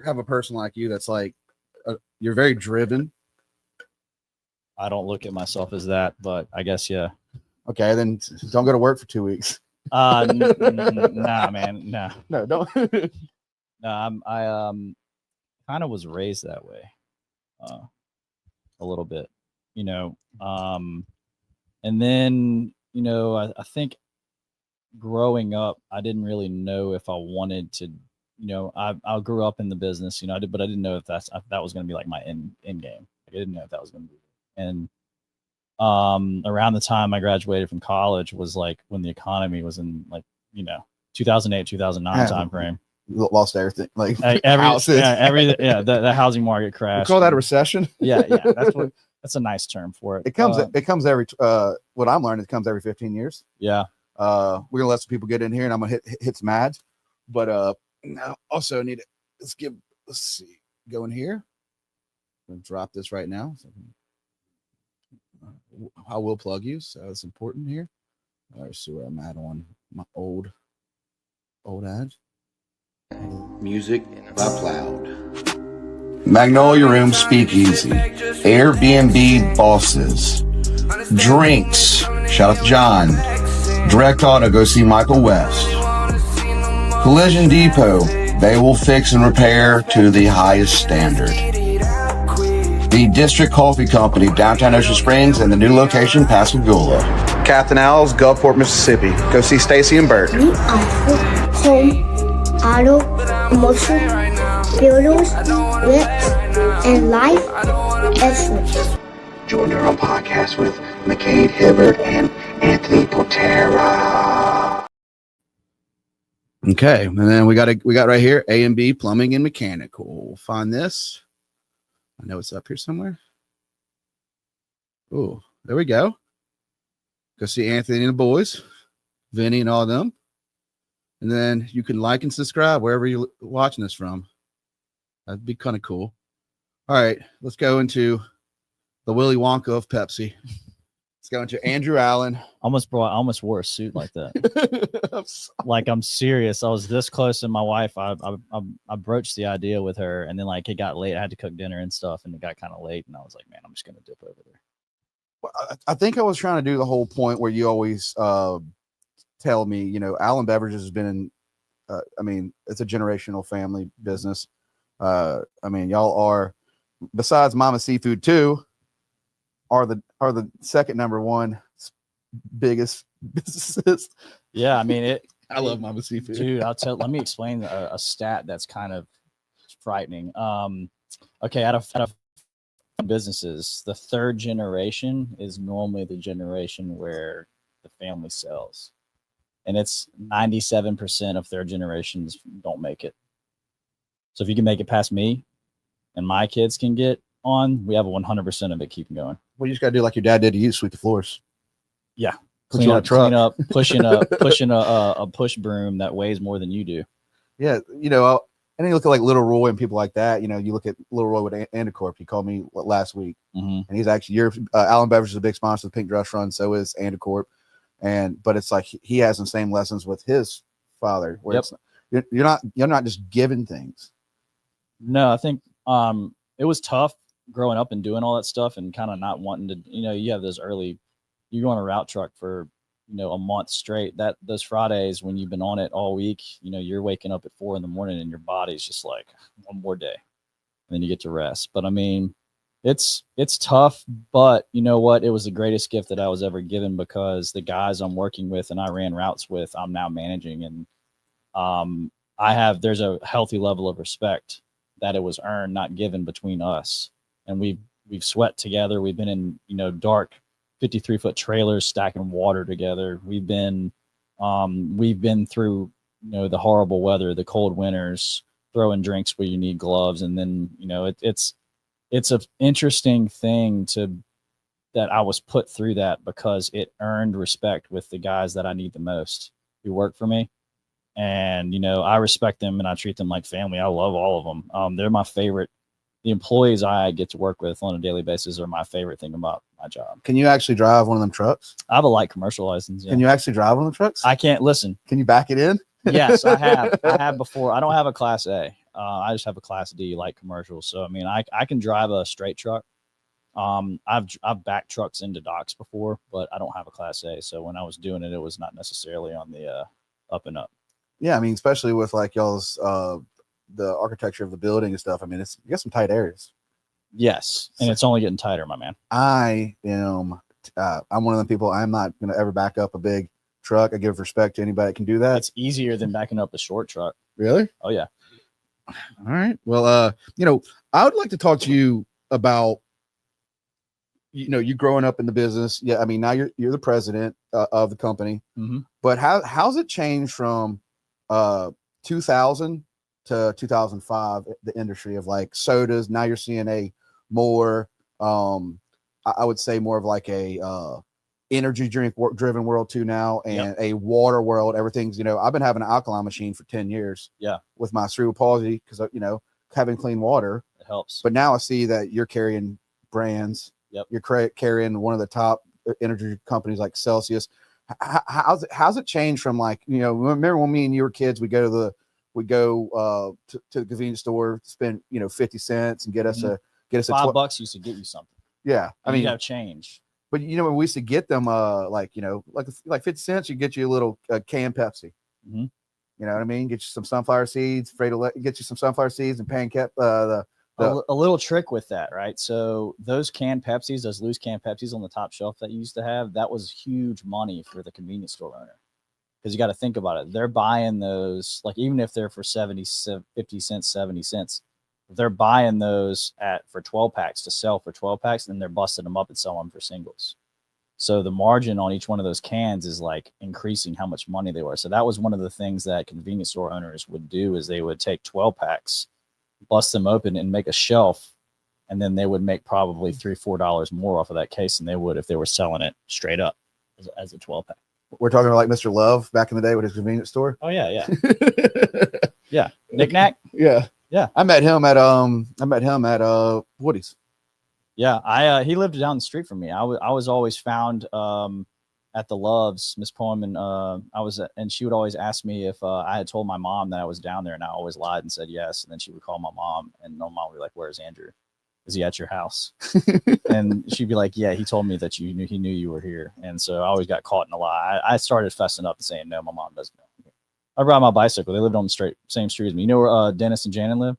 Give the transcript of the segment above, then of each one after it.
have a person like you that's like you're very driven. I don't look at myself as that, but I guess yeah. Okay, then don't go to work for 2 weeks. Nah, man, nah. No, don't. No, I kind of was raised that way, a little bit, you know. And then I think growing up, I didn't really know if I wanted to. I grew up in the business, but I didn't know if that was going to be like my end game. Like, I didn't know if that was going to be. And around the time I graduated from college was like when the economy was in 2008, 2009 time frame. Lost everything, like houses. The housing market crashed. We call that a recession. Yeah, that's a nice term for it. It comes every what I'm learning, it comes every 15 years. Yeah. We're gonna let some people get in here, and I'm gonna hit some ads, but now also need to let's see, go in here. I'm gonna drop this right now. So I will plug you, so it's important here. All right, so where I'm at on my old ads. Music by Plowed. Magnolia Room Speakeasy. Airbnb bosses. Drinks. Shout out to John. Direct Auto. Go see Michael West. Collision Depot. They will fix and repair to the highest standard. The District Coffee Company, downtown Ocean Springs, and the new location, Pascagoula. Captain Al's, Gulfport, Mississippi. Go see Stacy and Bert. We offer home, auto, motion, builders, whips, and life insurance. Join our podcast with McCade Hibbert and Anthony Potera. Okay, and then we got right here A&B Plumbing and Mechanical. We'll find this. I know it's up here somewhere. Oh, there we go. Go see Anthony and the boys, Vinny and all of them. And then you can like and subscribe wherever you're watching this from. That'd be kind of cool. All right, let's go into the Willy Wonka of Pepsi. Let's go into Andrew Allen. I almost wore a suit like that. Like, I'm serious. I was this close to my wife. I broached the idea with her, and then like it got late. I had to cook dinner and stuff, and it got kind of late. And I was like, man, I'm just gonna dip over there. Well, I think I was trying to do the whole point where you always tell me, Allen Beverages has been in. I mean, it's a generational family business. I mean, y'all are, besides Mama Seafood 2, are the second number one biggest businesses. Yeah, I mean it. I love Mama Seafood, dude. Let me explain a stat that's kind of frightening. Okay, out of businesses, the third generation is normally the generation where the family sells, and it's 97% of third generations don't make it. So if you can make it past me, and my kids can get on, we have 100% of it keeping going. Well, you just gotta do like your dad did to you, sweep the floors. Yeah, clean up, pushing a push broom that weighs more than you do. Yeah, and you look at like Little Roy and people like that. You look at Little Roy with Andicorp. He called me last week, and he's actually Allen Beverage is a big sponsor of the Pink Dress Run. So is Andicorp, but it's like he has the same lessons with his father. Where you're not just giving things. No, I think it was tough growing up and doing all that stuff and kind of not wanting to. You have those early. You go on a route truck for a month straight. Those Fridays when you've been on it all week, you're waking up at 4 a.m. and your body's just like, one more day, and then you get to rest. But I mean, it's tough, but you know what? It was the greatest gift that I was ever given, because the guys I'm working with and I ran routes with, I'm now managing, and there's a healthy level of respect that it was earned, not given, between us. And we've sweat together. We've been in dark 53-foot trailers stacking water together. We've been through the horrible weather, the cold winters, throwing drinks where you need gloves, and then it's an interesting thing that I was put through that, because it earned respect with the guys that I need the most who work for me. And I respect them and I treat them like family. I love all of them. They're my favorite. The employees I get to work with on a daily basis are my favorite thing about my job. Can you actually drive one of them trucks? I have a light commercial license. Yeah. Can you actually drive one of the trucks? I can't. Listen. Can you back it in? Yes, I have. I have before. I don't have a Class A. I just have a Class D light commercial. So I mean, I can drive a straight truck. I've backed trucks into docks before, but I don't have a Class A. So when I was doing it, it was not necessarily on the up and up. Yeah, I mean, especially with like y'all's the architecture of the building and stuff. I mean, it's you got some tight areas. Yes, and it's only getting tighter, my man. I am. I'm one of them people. I'm not going to ever back up a big truck. I give respect to anybody that can do that. It's easier than backing up a short truck. Really? Oh yeah. All right. Well, I would like to talk to you about, you growing up in the business. Yeah. I mean, now you're the president of the company, but how's it changed from 2000 to 2005, the industry of like sodas? Now you're seeing a more, I would say more of like a energy drink driven world too now, and a water world. Everything's, I've been having an alkaline machine for 10 years. Yeah. With my cerebral palsy, because having clean water, it helps. But now I see that you're carrying brands. Yep. You're carrying one of the top energy companies like Celsius. How's it changed from like, remember when me and you were kids, we go to the convenience store, spend 50 cents and get us a $5 used to get you something. Yeah, I mean, you have change. But when we used to get them, like 50 cents, you get you a little can Pepsi. Mm-hmm. You know what I mean? Get you some sunflower seeds. Get you some sunflower seeds and pancake. A little trick with that, right? So those canned Pepsis, those loose canned Pepsis on the top shelf that you used to have, that was huge money for the convenience store owner. Because you got to think about it. They're buying those, like even if they're for 50 cents, 70 cents, if they're buying those for 12 packs to sell for 12 packs, then they're busting them up and selling them for singles. So the margin on each one of those cans is like increasing how much money they were. So that was one of the things that convenience store owners would do, is they would take 12 packs, bust them open and make a shelf. And then they would make probably $3-4 more off of that case than they would if they were selling it straight up as a 12 pack. We're talking about like Mr. Love back in the day with his convenience store. Oh yeah. Yeah. Knick-knack. Yeah. Yeah. I met him at Woody's. Yeah. He lived down the street from me. I was always found at the Loves, Miss Pullman. And she would always ask me if I had told my mom that I was down there, and I always lied and said yes. And then she would call my mom, and my mom would be like, "Where's Andrew? Is he at your house?" And she'd be like, "Yeah, he told me that he knew you were here." And so I always got caught in a lie. I started fessing up and saying, "No, my mom doesn't know." I ride my bicycle. They lived on the same street as me. You know where Dennis and Janet live?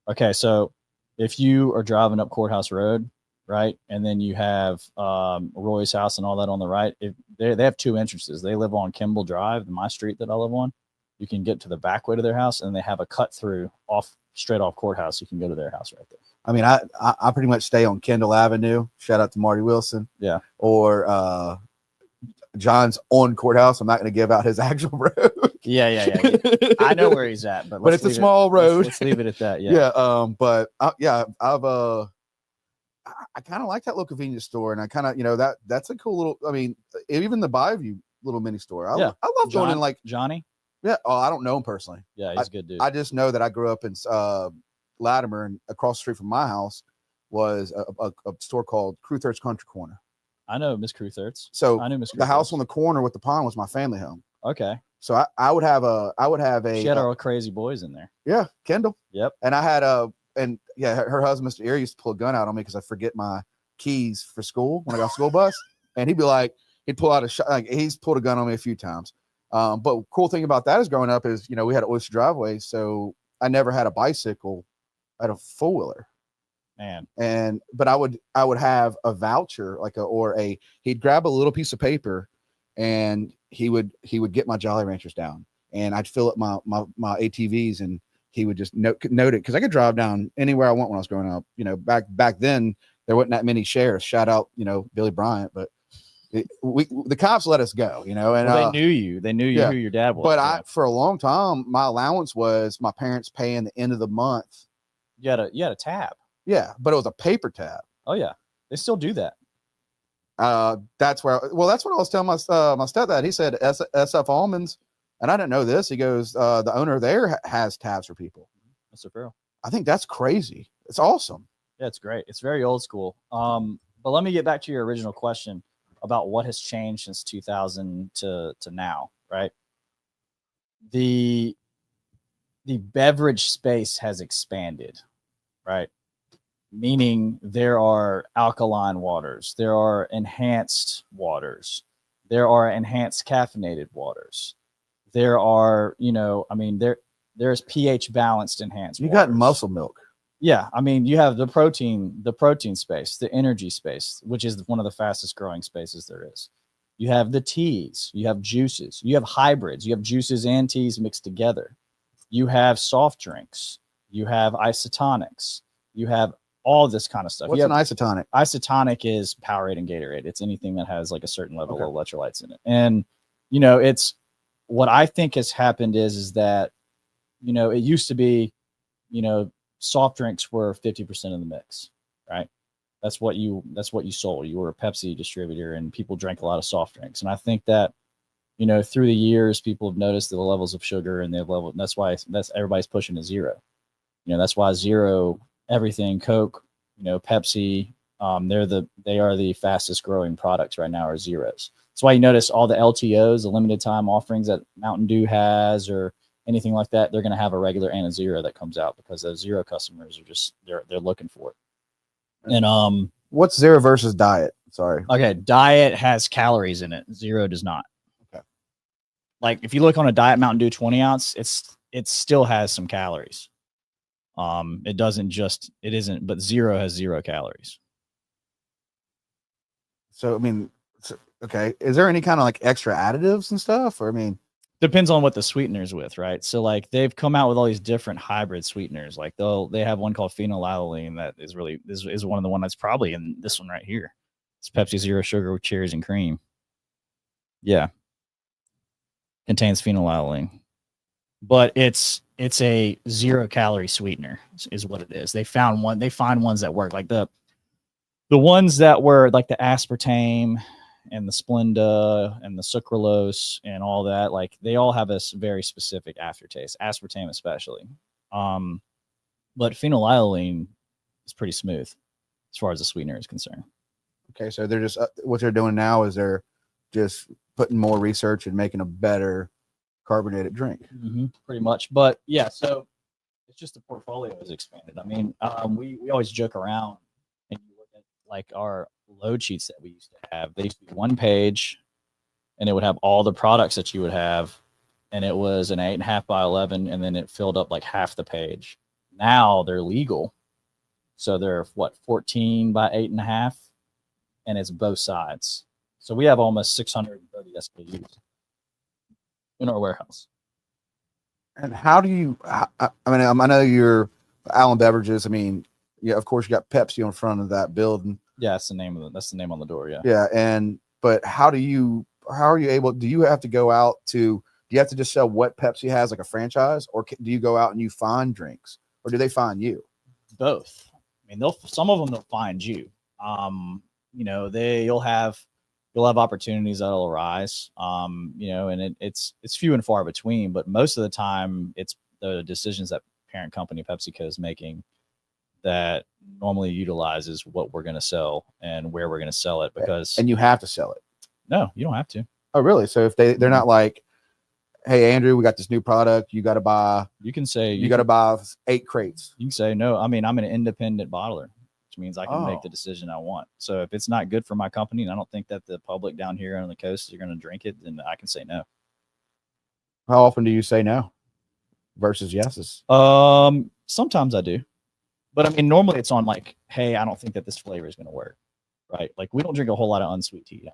Okay, so if you are driving up Courthouse Road, right, and then you have Roy's house and all that on the right, if they have two entrances. They live on Kimball Drive, my street that I live on. You can get to the back way to their house, and they have a cut through straight off Courthouse. You can go to their house right there. I mean, I pretty much stay on Kendall Avenue. Shout out to Marty Wilson. Yeah. Or John's on Courthouse. I'm not going to give out his actual road. Yeah. I know where he's at, but it's a small road. Let's leave it at that. Yeah. Yeah. But I kind of like that little convenience store, and I kind of, that's a cool little. I mean, even the Bayview little mini store. I love going in like Johnny. Yeah. Oh, I don't know him personally. Yeah, he's a good dude. I just know that I grew up in Latimer, and across the street from my house was a store called Crewthurst's Country Corner. I know Miss Crewthurst. So I knew Miss the house on the corner with the pond was my family home. Okay. So I would have a. She had our crazy boys in there. Yeah, Kendall. Yep. And I had her husband, Mr. Erie, used to pull a gun out on me because I forget my keys for school when I got a school bus, and he'd be like, he'd pull out a shot. Like, he's pulled a gun on me a few times. But cool thing about that is growing up is, we had an oyster driveway, so I never had a bicycle. I had a four wheeler. Man. But I would have a voucher, he'd grab a little piece of paper, and he would get my Jolly Ranchers down, and I'd fill up my ATVs, and he would just note it, because I could drive down anywhere I want when I was growing up. Back then there wasn't that many sheriffs. Shout out, Billy Bryant, but the cops let us go, and they knew you. They knew who your dad was. But for a long time, my allowance was my parents paying the end of the month. You had a tab. Yeah, but it was a paper tab. Oh yeah, they still do that. That's what I was telling my stepdad. He said SF Almonds, and I didn't know this. He goes, the owner there has tabs for people. Mr. Farrell. I think that's crazy. It's awesome. Yeah, it's great. It's very old school. But let me get back to your original question about what has changed since 2000 to now, right? the beverage space has expanded, right? Meaning there are alkaline waters, there are enhanced waters, there are enhanced caffeinated waters, there are, there's pH balanced enhanced You waters. got muscle milk. Yeah, I mean, you have the protein space, the energy space, which is one of the fastest growing spaces there is. You have the teas, you have juices, you have hybrids, you have juices and teas mixed together. You have soft drinks, you have isotonics, you have all this kind of stuff. What's an isotonic? Isotonic is Powerade and Gatorade. It's anything that has like a certain level of electrolytes in it. And, it's what I think has happened is that, it used to be, soft drinks were 50% of the mix, right? That's what you sold. You were a Pepsi distributor and people drank a lot of soft drinks. And I think that, through the years, people have noticed the levels of sugar and that's why everybody's pushing to zero. That's why zero, everything, Coke, Pepsi, they are the fastest growing products right now are zeros. That's why you notice all the LTOs, the limited time offerings that Mountain Dew has or anything like that, they're going to have a regular and a zero that comes out because those zero customers are just they're looking for it. And what's zero versus diet? Sorry. Okay, diet has calories in it. Zero does not. Okay. Like if you look on a diet Mountain Dew 20 ounce, it still has some calories. It isn't, but zero has 0 calories. So I mean, okay. Is there any kind of like extra additives and stuff? Or I mean, depends on what the sweetener's with, right? So like they've come out with all these different hybrid sweeteners. Like they have one called phenylalanine that is really is one of the one that's probably in this one right here. It's Pepsi Zero Sugar with cherries and cream. Yeah. Contains phenylalanine. But it's a 0 calorie sweetener is what it is. They find ones that work, like the ones that were like the aspartame and the Splenda and the sucralose and all that, like they all have a very specific aftertaste, aspartame especially. But phenylalanine is pretty smooth as far as the sweetener is concerned. Okay, so they're just what they're doing now is they're just putting more research and making a better carbonated drink. Mm-hmm, pretty much. But yeah, so it's just the portfolio has expanded. I mean, we always joke around and you look at like our load sheets that we used to have. They used to be 1 page and it would have all the products that you would have. And it was an 8.5 by 11. And then it filled up like half the page. Now they're legal. So they're 14 by 8.5 and it's both sides. So we have almost 630 SKUs in our warehouse. And how do you, I mean, I know you're Allen Beverages. I mean, yeah, of course you got Pepsi on front of that building. Yeah, that's the name on the door. Yeah. Yeah. But how are you able, do you have to go out do you have to just sell what Pepsi has like a franchise, or do you go out and you find drinks, or do they find you? Both. I mean, some of them they'll find you. You'll have opportunities that'll arise. And it's few and far between, but most of the time it's the decisions that parent company PepsiCo is making that normally utilizes what we're going to sell and where we're going to sell it, because and you have to sell it. No, you don't have to. Oh, really? So if they're not like, hey, Andrew, we got this new product. You got to buy. You can say you got to buy 8 crates. You can say no. I mean, I'm an independent bottler, which means I can make the decision I want. So if it's not good for my company, and I don't think that the public down here on the coast are going to drink it, then I can say no. How often do you say no versus yeses? Sometimes I do, but I mean, normally it's on like, hey, I don't think that this flavor is going to work, right? Like we don't drink a whole lot of unsweet tea.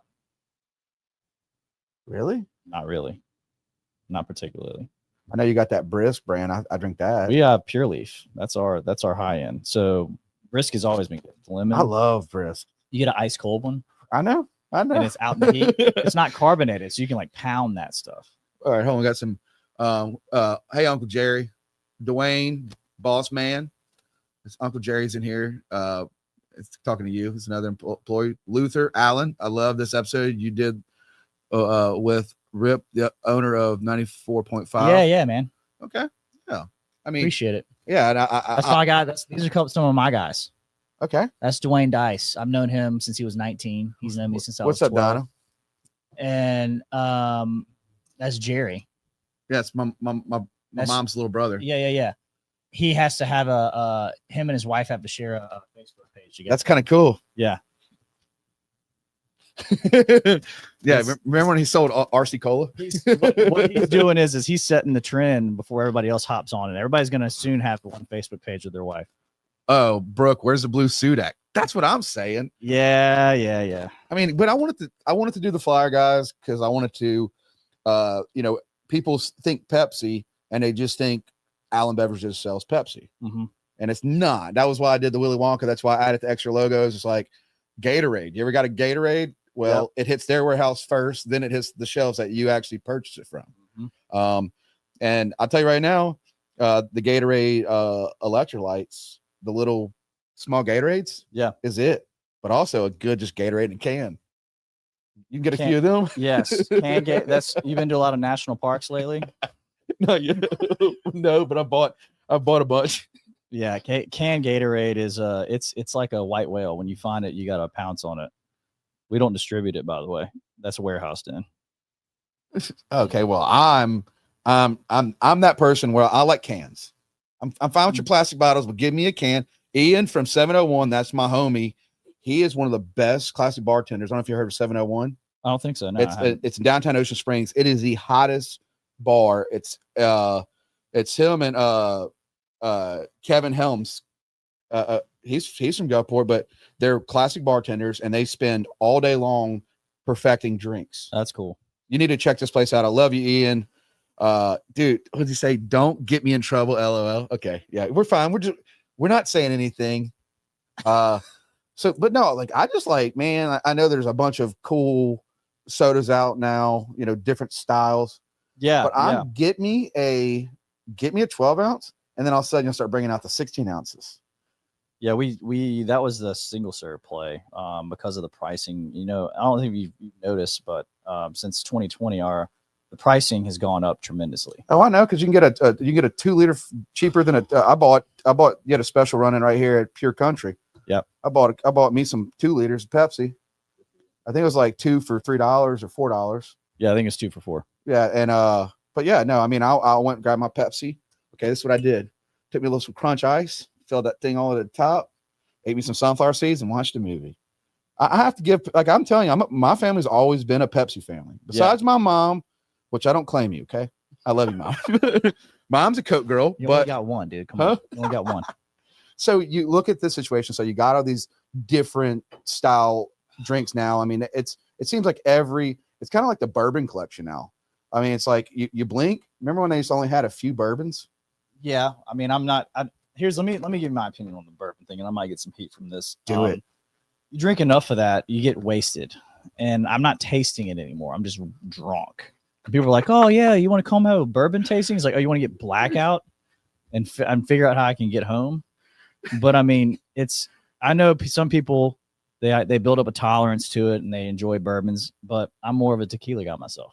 Really? Not really. Not particularly. I know you got that Brisk brand. I drink that. We have Pure Leaf. That's our high end. So Brisk has always been good. Lemon. I love Brisk. You get an ice cold one. I know. And it's out in the heat. It's not carbonated, so you can like pound that stuff. All right, hold on. We got some. Hey, Uncle Jerry, Dwayne, boss man. It's Uncle Jerry's in here. It's talking to you. It's another employee. Luther Allen. I love this episode you did with Rip, the owner of 94.5. Yeah, man. Okay. Yeah. I mean, appreciate it. Yeah. And that's my guy. These are some of my guys. Okay. That's Dwayne Dice. I've known him since he was 19. He's known me since I was 12. What's up, Donna? And that's Jerry. Yes, my my mom's little brother. Yeah. He has to have him and his wife have to share a Facebook page together. That's kind of cool. Yeah. Yeah. Remember when he sold RC Cola? What he's doing is he's setting the trend before everybody else hops on it. Everybody's going to soon have one Facebook page with their wife. Oh, Brooke, where's the blue suit at? That's what I'm saying. Yeah. I mean, but I wanted to do the flyer, guys, because I wanted to, people think Pepsi and they just think Allen Beverages sells Pepsi, and it's not. That was why I did the Willy Wonka. That's why I added the extra logos. It's like Gatorade. You ever got a Gatorade? Well, It hits their warehouse first, then it hits the shelves that you actually purchase it from. And I'll tell you right now, the Gatorade electrolytes, the little small Gatorades, is it. But also a good just Gatorade in can. You can get a few of them. Yes, you've been to a lot of national parks lately. No, but I bought a bunch. Yeah, canned Gatorade is it's like a white whale. When you find it, you got to pounce on it. We don't distribute it, by the way. That's a warehouse den. Okay, well, I'm that person where I like cans. I'm fine with your plastic bottles, but give me a can. Ian from 701, that's my homie. He is one of the best classic bartenders. I don't know if you heard of 701. I don't think so. No, it's in downtown Ocean Springs. It is the hottest bar. It's him and Kevin Helms. He's from Gulfport, but they're classic bartenders and they spend all day long perfecting drinks. That's cool. You need to check this place out. I love you, Ian. Dude, what did you say? Don't get me in trouble. LOL. Okay. Yeah, we're fine. We're not saying anything. But no, like, I just like, man, I know there's a bunch of cool sodas out now, different styles. Yeah. But get me a 12 ounce. And then all of a sudden you'll start bringing out the 16 ounces. Yeah, we that was the single serve play because of the pricing. I don't think you've noticed, but since 2020, the pricing has gone up tremendously. Oh, I know, because you can get a 2 liter cheaper than I bought. You had a special running right here at Pure Country. Yep. I bought me some 2 liters of Pepsi. I think it was like 2 for $3 or $4. Yeah, I think it's 2 for $4. Yeah, and but yeah, no, I mean, I went and grabbed my Pepsi. Okay, this is what I did. Took me a little some crunch ice, filled that thing all at the top, ate me some sunflower seeds, and watched a movie. I have to give, like, I'm telling you, my family's always been a Pepsi family. Besides my mom, which I don't claim you, okay? I love you, Mom. Mom's a Coke girl. You but only got one, dude. Come on. You only got one. So you look at this situation. So you got all these different style drinks now. I mean, it seems like it's kind of like the bourbon collection now. I mean, it's like you blink. Remember when they used to only had a few bourbons? Yeah. I mean, let me give you my opinion on the bourbon thing, and I might get some heat from this. Do it. You drink enough of that, you get wasted. And I'm not tasting it anymore. I'm just drunk. People are like, oh, yeah, you want to come have a bourbon tasting? It's like, oh, you want to get blackout and figure out how I can get home? But I mean, I know some people, they build up a tolerance to it and they enjoy bourbons, but I'm more of a tequila guy myself.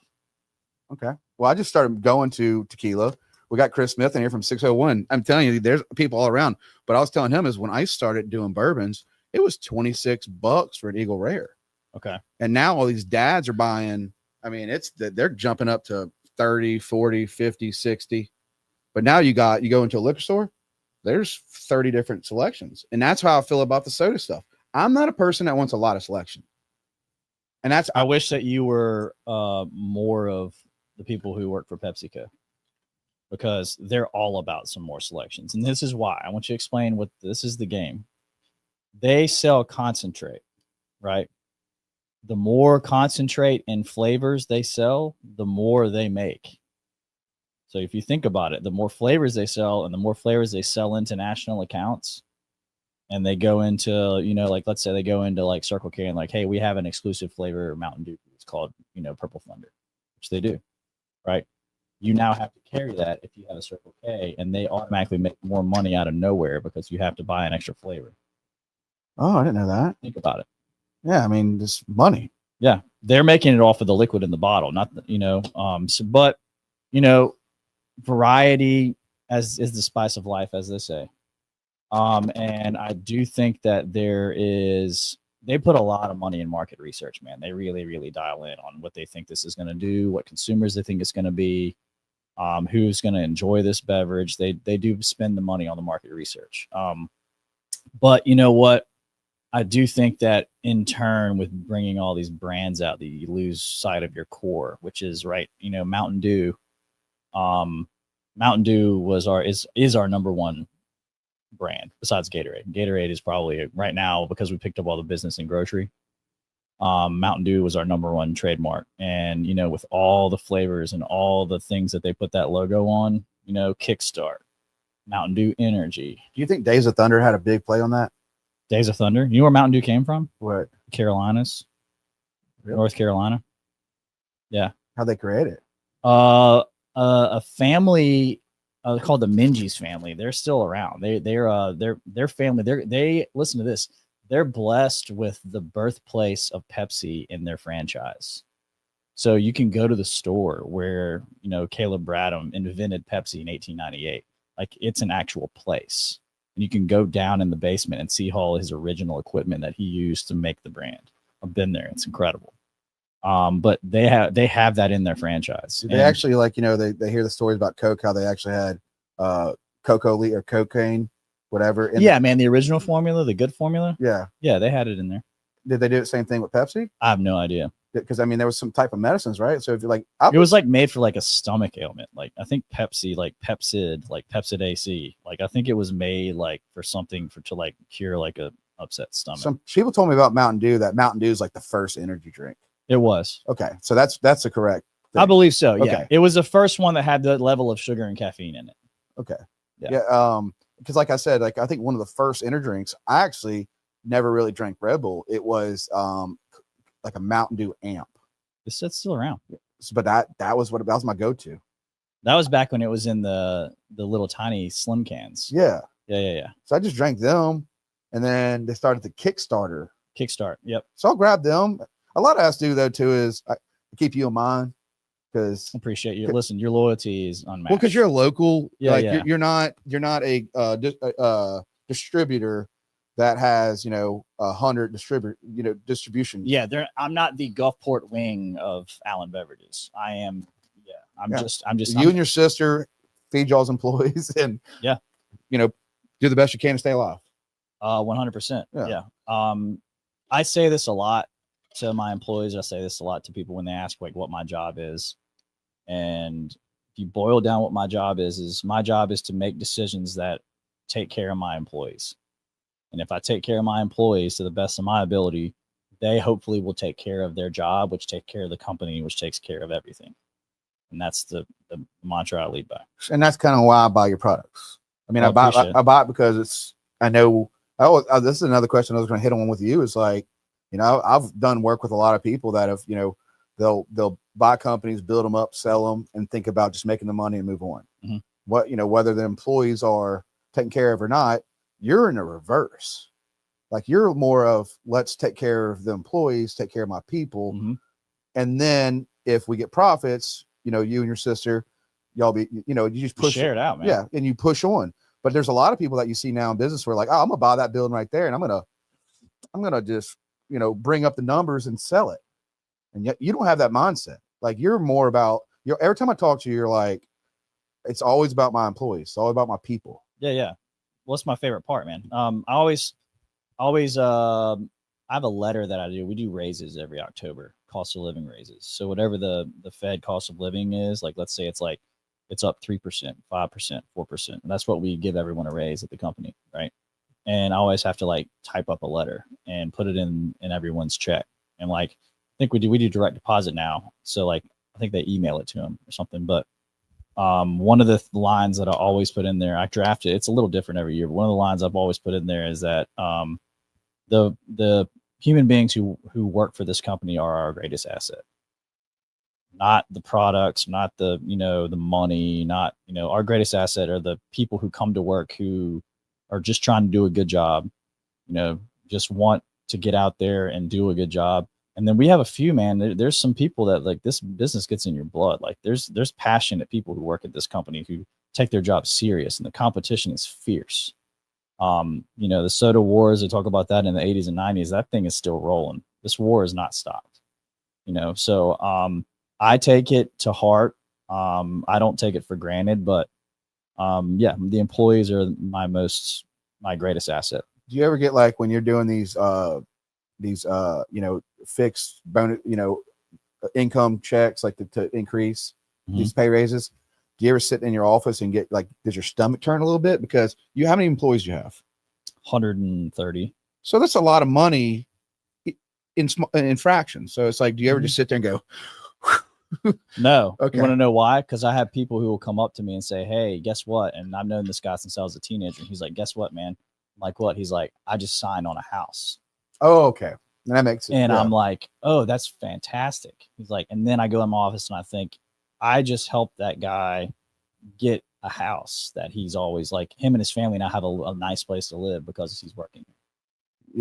Okay. Well, I just started going to tequila. We got Chris Smith in here from 601. I'm telling you, there's people all around. But I was telling him is when I started doing bourbons, it was $26 for an Eagle Rare. Okay. And now all these dads are buying. I mean, they're jumping up to 30, 40, 50, 60. But now you go into a liquor store, there's 30 different selections. And that's how I feel about the soda stuff. I'm not a person that wants a lot of selection. And I wish that you were more of the people who work for PepsiCo, because they're all about some more selections. And this is why. I want you to explain what this is the game. They sell concentrate, right? The more concentrate and flavors they sell, the more they make. So if you think about it, the more flavors they sell and the more flavors they sell into national accounts, and they go into, like, let's say they go into like Circle K and like, hey, we have an exclusive flavor Mountain Dew. It's called, Purple Thunder, which they do, right? You now have to carry that if you have a Circle K, and they automatically make more money out of nowhere because you have to buy an extra flavor. Oh, I didn't know that. Think about it. Yeah, I mean, just money. Yeah, they're making it off of the liquid in the bottle, not but variety is the spice of life, as they say. And I do think that they put a lot of money in market research, man. They really, really dial in on what they think this is going to do, what consumers they think it's going to be. who's going to enjoy this beverage. They do spend the money on the market research. But you know what? I do think that in turn, with bringing all these brands out, that you lose sight of your core, which is right. You know, Mountain Dew. Mountain Dew is our number one brand besides Gatorade. Gatorade is probably right now, because we picked up all the business in grocery. Mountain Dew was our number one trademark, and you know, with all the flavors and all the things that they put that logo on, you know, Kickstart, Mountain Dew Energy. Do you think Days of Thunder had a big play on that? Days of Thunder. You know where Mountain Dew came from? What? Carolinas, really? North Carolina. Yeah. How'd they create it? A family called the Minges family. They're still around. Their family. They listen to this. They're blessed with the birthplace of Pepsi in their franchise. So you can go to the store where, you know, Caleb Bradham invented Pepsi in 1898. Like, it's an actual place. And you can go down in the basement and see all his original equipment that he used to make the brand. I've been there. It's incredible. But they have that in their franchise. They actually, like, you know, they hear the stories about Coke, how they actually had cocaine, whatever. Man, the original formula, the good formula. Yeah, they had it in there. Did they do the same thing with Pepsi? I have no idea. Because I mean, there was some type of medicines, right? So if you're like, it was like made for like a stomach ailment. Like, I think Pepsi, like Pepsid AC. Like, I think it was made like for something to like cure like a upset stomach. Some people told me about Mountain Dew, that Mountain Dew is like the first energy drink. It was. Okay, so that's the correct thing. I believe so. Yeah, okay. It was the first one that had the level of sugar and caffeine in it. Okay. Yeah. Because like I said, like, I think one of the first energy drinks, I actually never really drank Red Bull. It was like a Mountain Dew Amp. It's still around. But that was my go-to. That was back when it was in the little tiny slim cans. Yeah. Yeah. So I just drank them, and then they started the Kickstart. Yep. So I'll grab them. A lot of us do though too is I keep you in mind, because appreciate you. Listen, your loyalty is unmatched. Well, because you're a local. Yeah, like you're not a distributor that has, you know, 100 distribution. Yeah, I'm not the Gulfport wing of Allen Beverages. I am. Yeah, I'm just. You and your sister feed y'all's employees, and you know, do the best you can to stay alive. 100%. Yeah. I say this a lot to my employees. I say this a lot to people when they ask like what my job is, and if you boil down what my job is my job is to make decisions that take care of my employees. And if I take care of my employees to the best of my ability, they hopefully will take care of their job, which takes care of the company, which takes care of everything. And that's the mantra I lead by. And that's kind of why I buy your products. I mean, I buy it because I know. This is another question I was going to hit on with you. Is like, you know, I've done work with a lot of people that have, you know, they'll buy companies, build them up, sell them, and think about just making the money and move on. Mm-hmm. What, you know, whether the employees are taken care of or not, you're in a reverse. Like, you're more of, let's take care of the employees, take care of my people. Mm-hmm. And then if we get profits, you know, you and your sister, y'all be, you know, you just push, share it out, man. Yeah. And you push on. But there's a lot of people that you see now in business where like, oh, I'm gonna buy that building right there, and I'm gonna just, you know, bring up the numbers and sell it. And yet you don't have that mindset. Like, you're more about, every time I talk to you, you're like, it's always about my employees. It's all about my people. Yeah. Well, it's my favorite part, man. I always I have a letter that I do. We do raises every October, cost of living raises. So whatever the Fed cost of living is, like, let's say it's up 3%, 5%, 4%. And that's what we give everyone a raise at the company, right? And I always have to like type up a letter and put it in everyone's check. And like, I think we do direct deposit now. So like, I think they email it to them or something. But one of the lines that I always put in there, I draft it. It's a little different every year, but one of the lines I've always put in there is that the human beings who work for this company are our greatest asset. Not the products, not the, you know, the money, not, you know, our greatest asset are the people who come to work who are just trying to do a good job, you know, just want to get out there and do a good job. And then we have a few, man, there's some people that like this business gets in your blood. Like there's passionate people who work at this company who take their job serious, and the competition is fierce. You know, the soda wars, they talk about that in the 80s and 90s. That thing is still rolling. This war is not stopped, you know? So, I take it to heart. I don't take it for granted, but yeah, the employees are my greatest asset. Do you ever get like when you're doing these fixed bonus, income checks, like to increase these pay raises? Do you ever sit in your office and get like, does your stomach turn a little bit? Because how many employees do you have? 130. So that's a lot of money in fractions. So it's like, do you ever just sit there and go, no? Okay. You want to know why? Because I have people who will come up to me and say, hey, guess what? And I've known this guy since I was a teenager. And he's like, guess what, man? I'm like, what? He's like, I just signed on a house. Oh, okay. And that makes it. And I'm like, oh, that's fantastic. He's like, and then I go in my office and I think, I just helped that guy get a house that he's always like, him and his family now have a nice place to live because he's working.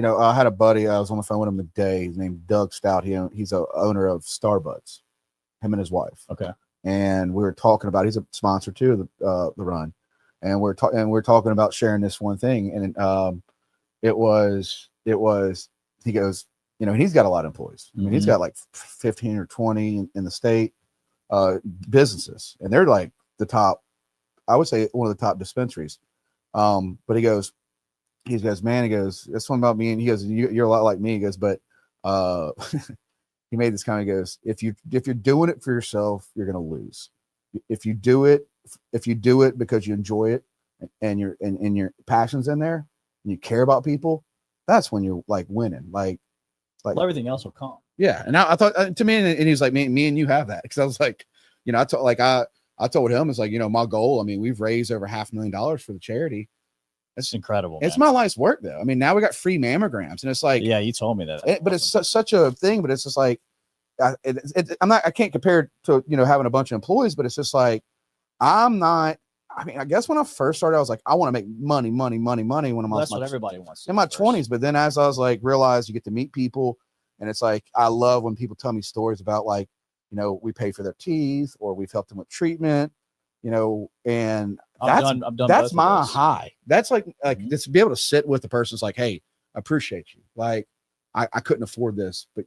I had a buddy, I was on the phone with him today. His name's Doug Stout. He's a owner of Starbucks, him and his wife. Okay. And we were talking about, he's a sponsor too of the run. And we're talking about sharing this one thing. And it was, he goes, he's got a lot of employees. I mean, he's got like 15 or 20 in the state businesses, and they're like the top, I would say one of the top dispensaries. But he goes, man, he goes, it's one about me. And he goes, you're a lot like me. He goes, but he made this comment. He goes, if you're doing it for yourself, you're going to lose. If you do it because you enjoy it and your passion's in there and you care about people, that's when you're like winning. Like well, everything else will come. Yeah. And I thought to me, and he was like, me and you have that. Cause I was like, I told him, it's like, my goal, I mean, we've raised over $500,000 for the charity. It's incredible. It's my life's work though. I mean, now we got free mammograms and it's like, yeah, you told me that. But it's such a thing, but it's just like, I can't compare it to, having a bunch of employees, but it's just like, I guess when I first started, I was like, I want to make money when I'm that's what everybody wants in my 20s. But then as I was like, realized you get to meet people, and it's like, I love when people tell me stories about like, we pay for their teeth or we've helped them with treatment, and I've done that's my high. That's like just to be able to sit with the person. It's like, hey, I appreciate you. Like I couldn't afford this, but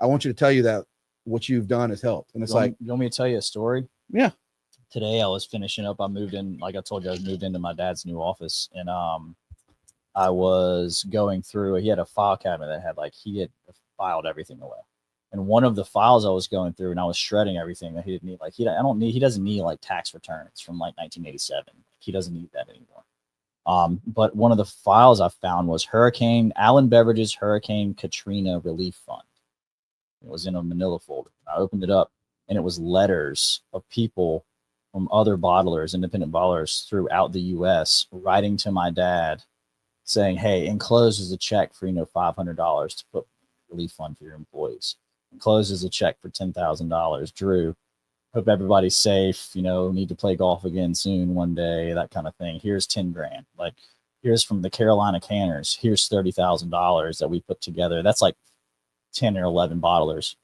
I want you to tell you that what you've done has helped. And it's you want me to tell you a story? Yeah. Today I was finishing up. I moved in, like I told you, I moved into my dad's new office, and I was going through. He had a file cabinet that had he had filed everything away, and one of the files I was going through, and I was shredding everything that he didn't need. He doesn't need like tax returns from like 1987. He doesn't need that anymore. But one of the files I found was Allen Beverage's Hurricane Katrina Relief Fund. It was in a manila folder. I opened it up, and it was letters of people from other bottlers, independent bottlers throughout the U.S. writing to my dad saying, hey, enclosed is a check for, $500 to put relief fund for your employees. Enclosed is a check for $10,000. Drew, hope everybody's safe, need to play golf again soon one day, that kind of thing. Here's 10 grand. Like, here's from the Carolina Canners. Here's $30,000 that we put together. That's like 10 or 11 bottlers.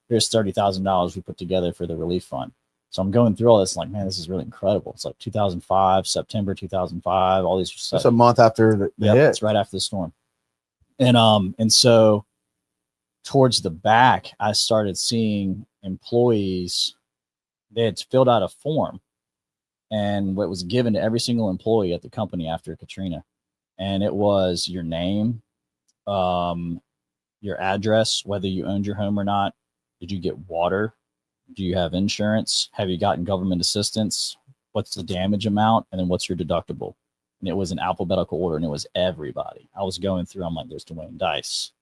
Here's $30,000 we put together for the relief fund. So I'm going through all this, like, man, this is really incredible. It's like 2005, September 2005, all these. That's a month after the hit. It's right after the storm. And so towards the back, I started seeing employees. They had filled out a form, and what was given to every single employee at the company after Katrina. And it was your name, your address, whether you owned your home or not. Did you get water? Do you have insurance? Have you gotten government assistance? What's the damage amount? And then what's your deductible? And it was in alphabetical order, and it was everybody. I was going through, I'm like, there's Dwayne Dice.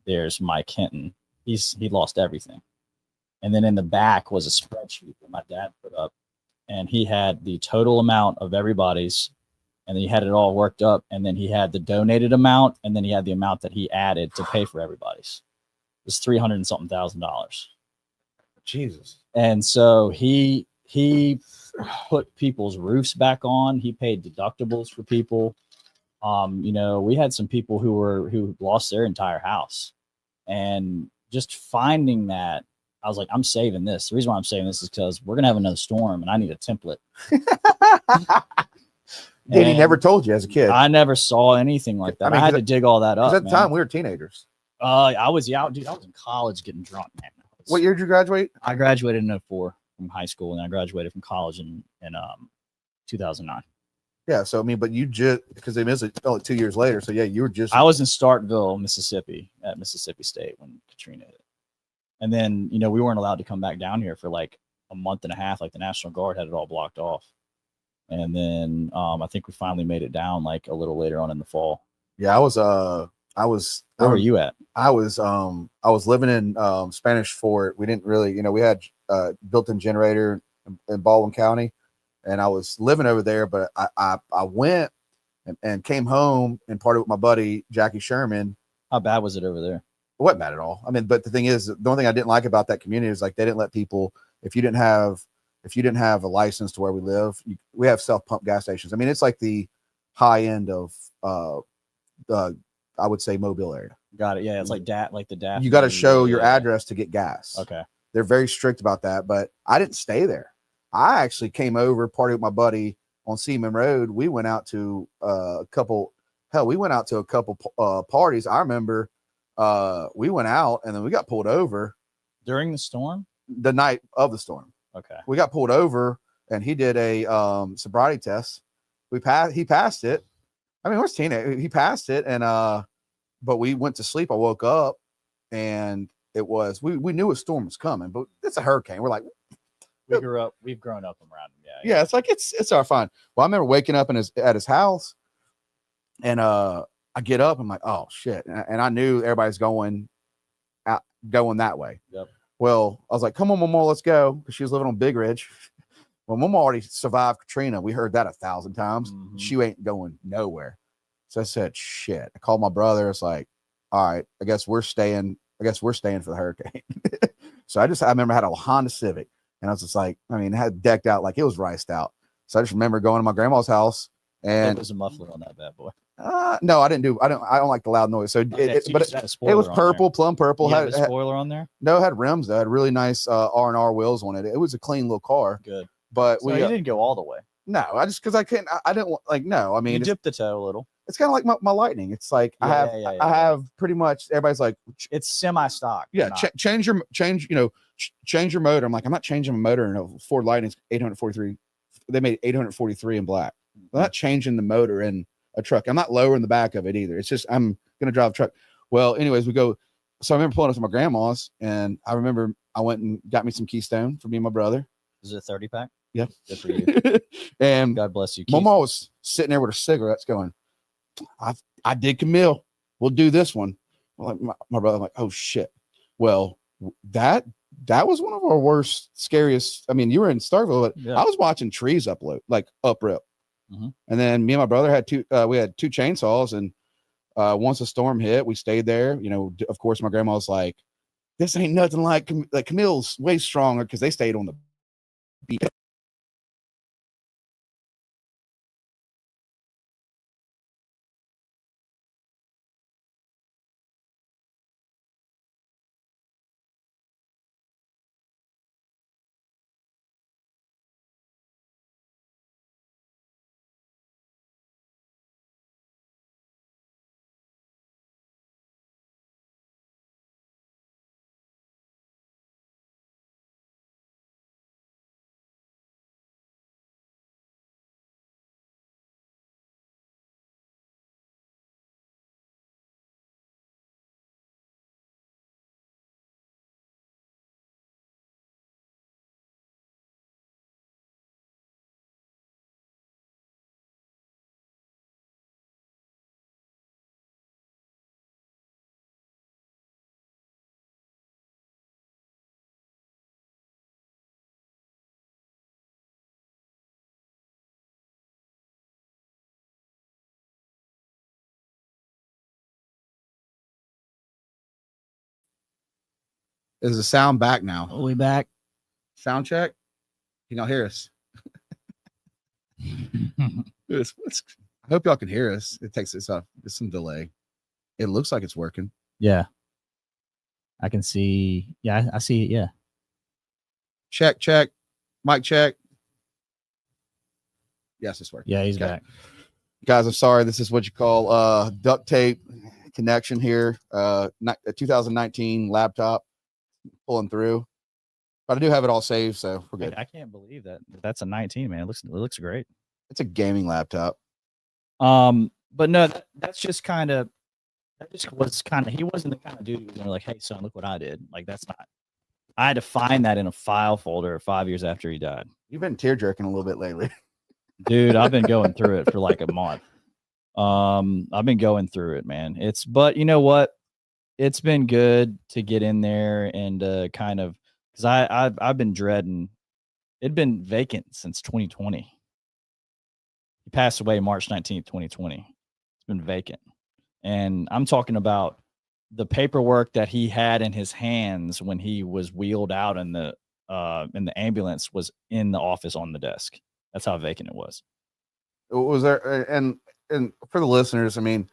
There's Mike Hinton. He lost everything. And then in the back was a spreadsheet that my dad put up, and he had the total amount of everybody's, and he had it all worked up. And then he had the donated amount, and then he had the amount that he added to pay for everybody's. It was $300 and something thousand. Jesus. And so he put people's roofs back on. He paid deductibles for people. We had some people who lost their entire house, and just finding that, I was like, I'm saving this. The reason why I'm saving this is because we're going to have another storm, and I need a template. Did he never told you as a kid? I never saw anything like that. I had to dig all that up. At the time, we were teenagers. I was in college getting drunk, man. What year did you graduate? I graduated in 04. from high school, and I graduated from college in 2009. Yeah. So I mean, but you just because they missed it like 2 years later. So yeah, you were just. I was in Starkville, Mississippi, at Mississippi State when Katrina hit, and then we weren't allowed to come back down here for like a month and a half. Like the National Guard had it all blocked off, and then I think we finally made it down like a little later on in the fall. Yeah, I was. Where were you at? I was living in Spanish Fort. We didn't really, we had a built-in generator in Baldwin County, and I was living over there. But I went and came home and partied with my buddy Jackie Sherman. How bad was it over there? It wasn't bad at all. I mean, but the thing is, the only thing I didn't like about that community is like they didn't let people if you didn't have a license to where we live. We have self-pump gas stations. I mean, it's like the high end of I would say Mobile area. Got it. Yeah, it's like the DAF. You got to show your address to get gas. Okay. They're very strict about that, but I didn't stay there. I actually came over, partied with my buddy on Seaman Road. We went out to a couple parties. I remember we went out and then we got pulled over during the storm. The night of the storm. Okay. We got pulled over and he did a sobriety test. He passed it. I mean, we're teenage. He passed it, and but we went to sleep. I woke up, and it was we knew a storm was coming, but it's a hurricane. We're like, we've grown up around him. Yeah. It's like it's our fine. Well, I remember waking up at his house, and I get up. I'm like, oh shit, and I knew everybody's going that way. Yep. Well, I was like, come on, Mama, let's go, because she was living on Big Ridge. Well, Mama already survived Katrina. We heard that 1,000 times. Mm-hmm. She ain't going nowhere. So I said, shit. I called my brother. It's like, all right, I guess we're staying for the hurricane. So I remember I had a Honda Civic, and I was just like, I mean, it had decked out like it was riced out. So I just remember going to my grandma's house, and there's a muffler on that bad boy. No, I don't like the loud noise. So okay, it was purple, plum purple. Had a spoiler on there? No, it had rims though. It had really nice R&R wheels on it. It was a clean little car. Good. But so you didn't go all the way. No, I just because I couldn't. I didn't like. No, I mean, you dipped the toe a little. It's kind of like my Lightning. It's like I have pretty much everybody's like it's semi-stock. Yeah, change your motor. I'm like, I'm not changing my motor in a Ford Lightning 843. They made 843 in black. I'm not changing the motor in a truck. I'm not lowering the back of it either. It's just I'm gonna drive a truck. Well, anyways, we go. So I remember pulling up to my grandma's, and I remember I went and got me some Keystone for me and my brother. Is it a 30-pack? Yeah. Good for you. And God bless you. Mama was sitting there with her cigarettes going, I did Camille. We'll do this one. Well, like my brother, I'm like, oh shit. Well, that was one of our worst, scariest. I mean, you were in Starkville, but yeah. I was watching trees uprip. Mm-hmm. And then me and my brother had two chainsaws, and once the storm hit, we stayed there. Of course, my grandma was like, this ain't nothing like Camille's way stronger, because they stayed on the beach. Is the sound back now? Are we back? Sound check. You don't hear us. I hope y'all can hear us. It takes this off. There's some delay. It looks like it's working. Yeah. I can see. Yeah, I see it. Yeah. Check. Mic check. Yes, it's working. Yeah, he's back. Guys, I'm sorry. This is what you call duct tape connection here. A 2019 laptop pulling through. But I do have it all saved, so we're good. I can't believe that that's a 19, man. It looks great. It's a gaming laptop. But no, that's just kind of he wasn't the kind of dude who was gonna like, hey son, look what I did. Like that's not. I had to find that in a file folder 5 years after he died. You've been tear jerking a little bit lately. Dude, I've been going through it for like a month. I've been going through it, man. But you know what? It's been good to get in there and kind of, because I've been dreading. It'd been vacant since 2020. He passed away March 19th, 2020. It's been vacant. And I'm talking about the paperwork that he had in his hands when he was wheeled out in the ambulance was in the office on the desk. That's how vacant it was. Was there, and for the listeners, I mean,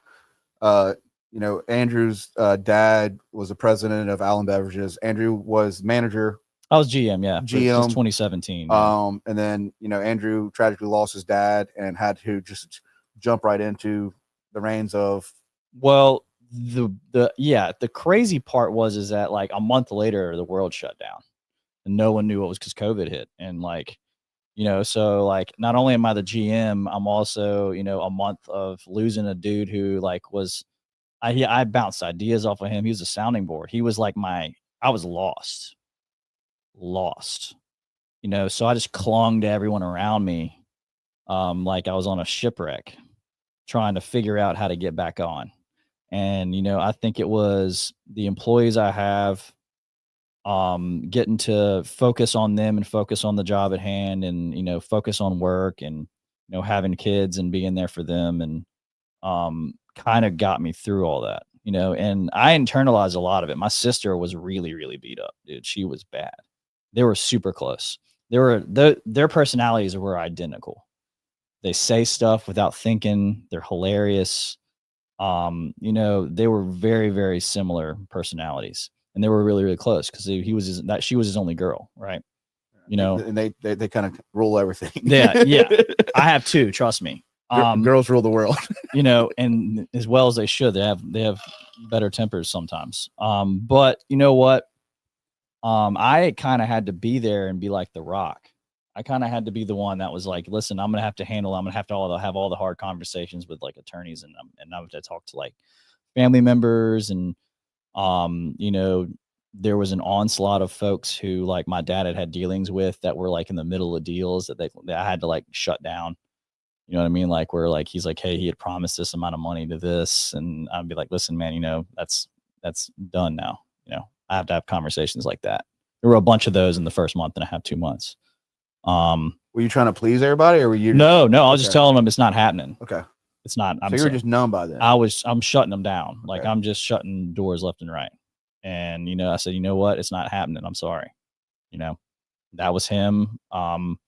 Andrew's dad was the president of Allen Beverages. Andrew was manager. I was GM, yeah. GM. Since 2017. Yeah. And then, Andrew tragically lost his dad and had to just jump right into the reins of. Well, the crazy part is that like a month later, the world shut down and no one knew it was because COVID hit. And like, so like, not only am I the GM, I'm also, a month of losing a dude who like I bounced ideas off of him. He was a sounding board. He was like I was lost, so I just clung to everyone around me. Like I was on a shipwreck trying to figure out how to get back on. And, I think it was the employees I have, getting to focus on them and focus on the job at hand and, focus on work and, having kids and being there for them. And, kind of got me through all that, and I internalized a lot of it. My sister was really, really beat up, dude. She was bad. They were super close. Their personalities were identical. They say stuff without thinking. They're hilarious. They were very, very similar personalities, and they were really, really close because she was his only girl, right? And they kind of rule everything. Yeah. I have two. Trust me. Girls rule the world. And as well as they should. They have better tempers sometimes. But you know what? I kind of had to be there and be like the Rock. I kind of had to be the one that was like, listen, I'm gonna have to have all the hard conversations with like attorneys and I'm have to talk to like family members and there was an onslaught of folks who like my dad had dealings with that were like in the middle of deals that I had to like shut down. You know what I mean? Like where like he's like, hey, he had promised this amount of money to this, and I'd be like, listen, man, that's done now. I have to have conversations like that. There were a bunch of those in the first month and a half, 2 months. Were you trying to please everybody, or were you? No. I was just telling them it's not happening. Okay. It's not. So you were just numb by then. I'm shutting them down. Like Okay. I'm just shutting doors left and right. And I said, you know what? It's not happening. I'm sorry. That was him. I'm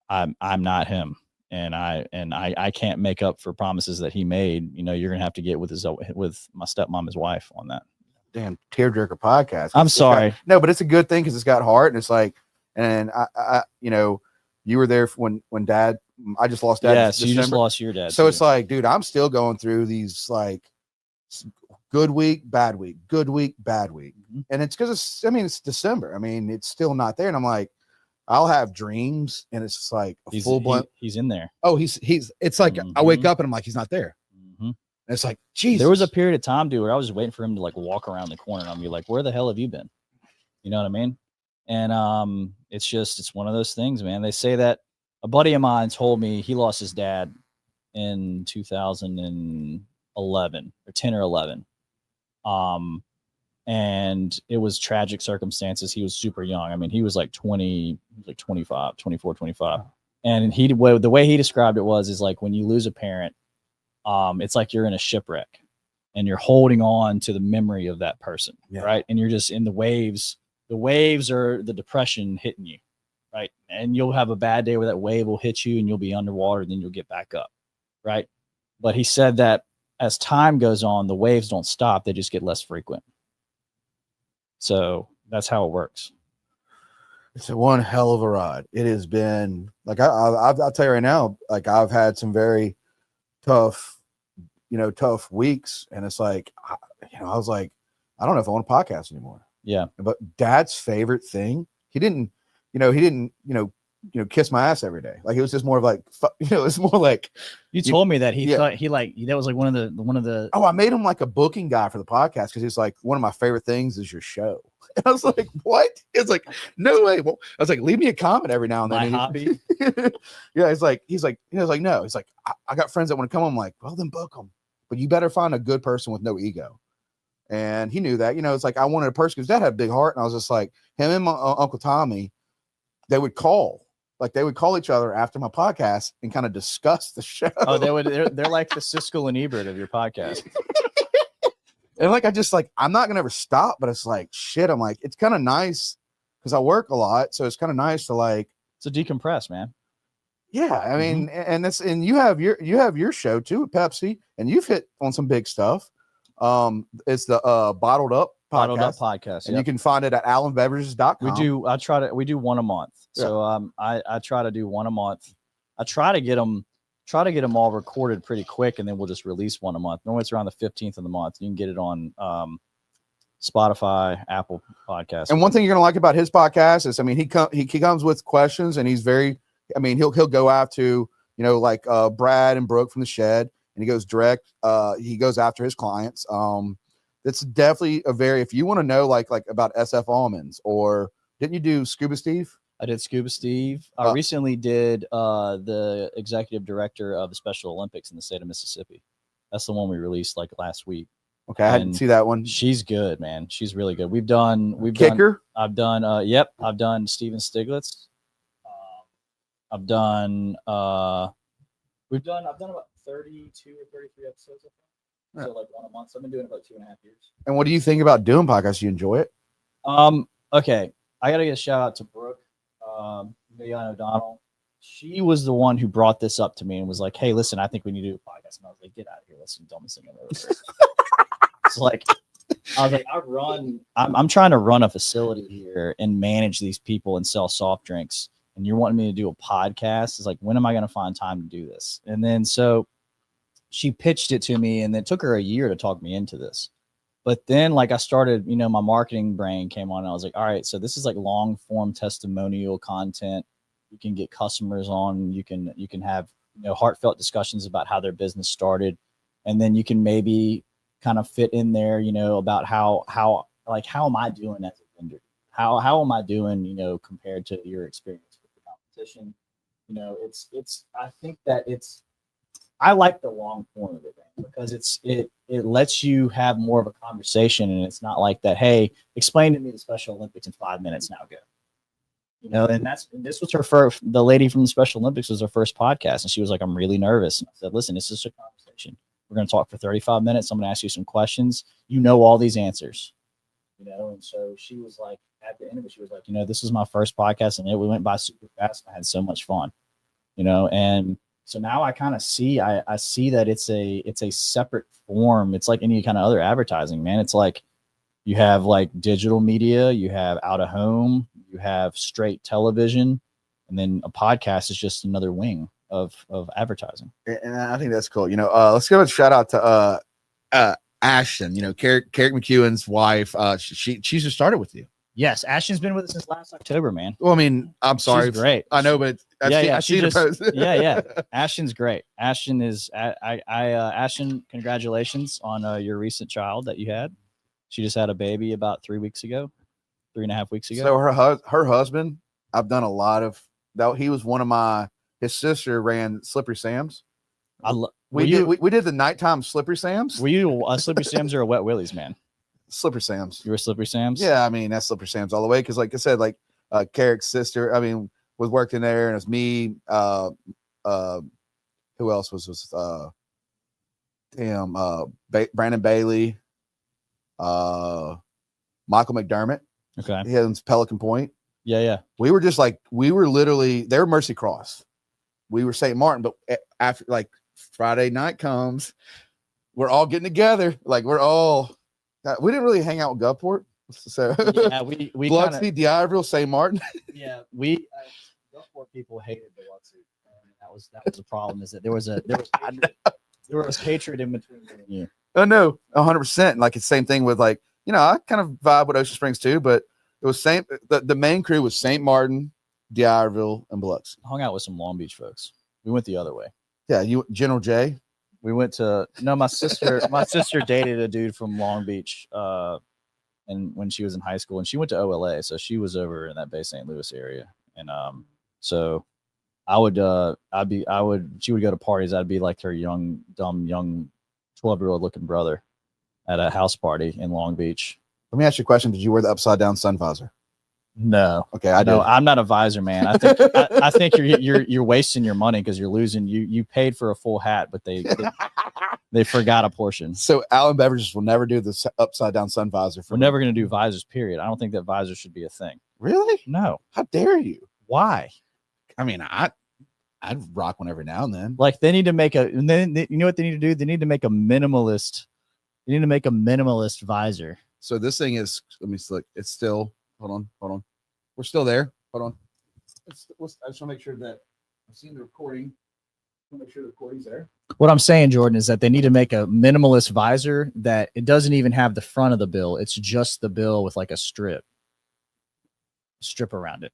not him. And I can't make up for promises that he made. You're gonna have to get with my stepmom, his wife, on that. Damn tearjerker podcast. I'm sorry. No, but it's a good thing because it's got heart, and it's like, and I you were there when Dad. I just lost Dad. Yeah, so you just lost your dad. So too. it's like, dude, I'm still going through these like good week, bad week, good week, bad week, and it's because it's December. It's still not there, and I'm like, I'll have dreams, and it's just like full blown. He's in there. Oh, he's. It's like I wake up and I'm like, he's not there. And it's like, Jesus. There was a period of time, dude, where I was just waiting for him to like walk around the corner and I'll be like, where the hell have you been? You know what I mean? And it's one of those things, man. They say that a buddy of mine told me he lost his dad in 2011 or 10 or 11. And it was tragic circumstances. He was super young. He was like 20, like 25, 24, 25. And the way he described it is like when you lose a parent, it's like you're in a shipwreck and you're holding on to the memory of that person, right? And you're just in the waves. The waves are the depression hitting you, right? And you'll have a bad day where that wave will hit you and you'll be underwater, then you'll get back up, right? But he said that as time goes on, the waves don't stop. They just get less frequent. So that's how it works. It's one hell of a ride. It has been like, I'll tell you right now, like I've had some very tough weeks. And it's like, I was like, I don't know if I want to podcast anymore. Yeah. But Dad's favorite thing, he didn't, kiss my ass every day. Like it was just more of like, it's more like you told me that he thought that was like one of the. Oh, I made him like a booking guy for the podcast because he's like, one of my favorite things is your show. And I was like, what? It's like, no way. Well, I was like, leave me a comment every now and then. My hobby. Yeah, he's like, no. He's like, I got friends that want to come. I'm like, well, then book them. But you better find a good person with no ego. And he knew that. It's like I wanted a person because Dad had a big heart, and I was just like, him and my Uncle Tommy, they would call each other after my podcast and kind of discuss the show. Oh, they're like the Siskel and Ebert of your podcast. And like, I'm not gonna ever stop, but it's like, shit. I'm like, it's kind of nice because I work a lot. So it's kind of nice to like, to decompress, man. Yeah. I mean, and you have your show too with Pepsi, and you've hit on some big stuff. It's the Bottled Up podcast. And you can find it at allenbeverages.com. We do one a month. So I try to do one a month. I try to get them all recorded pretty quick, and then we'll just release one a month. Normally it's around the 15th of the month. You can get it on Spotify, Apple Podcasts. And one thing you're gonna like about his podcast is, I mean, he comes with questions, and he's very, I mean, he'll go after like Brad and Brooke from the Shed, and he goes direct. He goes after his clients. It's definitely if you want to know like about SF almonds, or didn't you do Scuba Steve? I did Scuba Steve. I recently did the executive director of the Special Olympics in the state of Mississippi. That's the one we released like last week. Okay, I didn't see that one. She's good, man. She's really good. I've done Steven Stiglitz. I've done about 32 or 33 episodes. So like one a month. So I've been doing it about 2.5 years. And what do you think about doing podcasts? You enjoy it? Okay. I gotta get a shout out to Brooke, Vivian O'Donnell. She was the one who brought this up to me and was like, "Hey, listen, I think we need to do a podcast." And I was like, "Get out of here! That's the dumbest thing I've ever heard." It's like, I was like, I'm trying to run a facility here and manage these people and sell soft drinks, and you're wanting me to do a podcast. It's like, when am I going to find time to do this? And then so she pitched it to me, and it took her a year to talk me into this. But then like I started, my marketing brain came on, and I was like, all right, so this is like long form testimonial content. You can get customers on, you can have, heartfelt discussions about how their business started. And then you can maybe kind of fit in there, about how am I doing as a vendor? How am I doing, compared to your experience with the competition? I think that I like the long form of it, man, because it lets you have more of a conversation, and it's not like that. Hey, explain to me the Special Olympics in 5 minutes. Now go. And this was her first. The lady from the Special Olympics was her first podcast, and she was like, "I'm really nervous." And I said, "Listen, this is a conversation. We're going to talk for 35 minutes. I'm going to ask you some questions. All these answers." And so she was like, at the end of it, she was like, "This is my first podcast, and we went by super fast. I had so much fun." And so now I kind of see, I see that it's a separate form. It's like any kind of other advertising, man. It's like you have like digital media, you have out of home, you have straight television, and then a podcast is just another wing of advertising. And I think that's cool. Let's give a shout out to Ashton, Carrick McEwen's wife. She just started with you. Yes, Ashton's been with us since last October, man. Well, I mean, I'm sorry. She's great. I know, but yeah. Ashton's great. Ashton is Ashton, congratulations on your recent child that you had. She just had a baby about 3.5 weeks ago. So her husband, I've done a lot of that. He was one of his sister ran Slippery Sam's. We did the nighttime Slippery Sam's. Were you a Slippery Sam's or a Wet Willie's, man? Slippery Sam's. You were Slippery Sam's? Yeah, I mean, that's Slippery Sam's all the way. Because like I said, like Carrick's sister, I mean, was working there, and it's me. Who else was Brandon Bailey, Michael McDermott. Okay. He had Pelican Point. Yeah. We were literally, they were Mercy Cross. We were St. Martin, but after like Friday night comes, we're all getting together. Like we didn't really hang out with Gulfport. So yeah, we Biloxi, D'Iberville, St. Martin. Yeah, Gulfport people hated Biloxi. That was the problem. Is that there was hatred in between me and you. Oh no, 100%. Like it's the same thing with like, I kind of vibe with Ocean Springs too, but It was same. The main crew was St. Martin, D'Iberville, and Biloxi. Hung out with some Long Beach folks. We went the other way. Yeah, you General J. We went to my sister dated a dude from Long Beach, and when she was in high school, and she went to OLA, so she was over in that Bay St. Louis area, and so she would go to parties. I'd be like her young 12-year-old looking brother at a house party in Long Beach. Let me ask you a question. Did you wear the upside down sun visor? No. Okay, I know do. I'm not a visor man. I think I think you're wasting your money because you're losing. You paid for a full hat, but they forgot a portion. So Alan Beverages will never do the upside down sun visor. We're never going to do visors. Period. I don't think that visors should be a thing. Really? No. How dare you? Why? I mean, I'd rock one every now and then. Like they need to make you know what they need to do? They need to make a minimalist. They need to make a minimalist visor. So this thing is. Let me look. It's still. Hold on. We're still there. Hold on. I just want to make sure that I've seen the recording. I want to make sure the recording's there. What I'm saying, Jordan, is that they need to make a minimalist visor that it doesn't even have the front of the bill. It's just the bill with like a strip around it.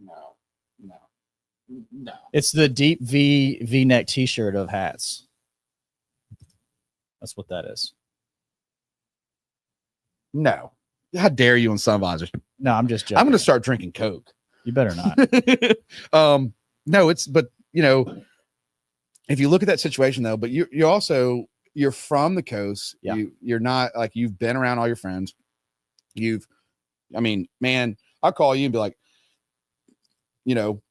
No. It's the deep V-neck T-shirt of hats. That's what that is. No. How dare you on sun visors? No, I'm just joking. I'm going to start drinking Coke. You better not. No, but you know, if you look at that situation though, but you're from the coast. Yeah. You're not like you've been around all your friends. Man, I'll call you and be like, you know,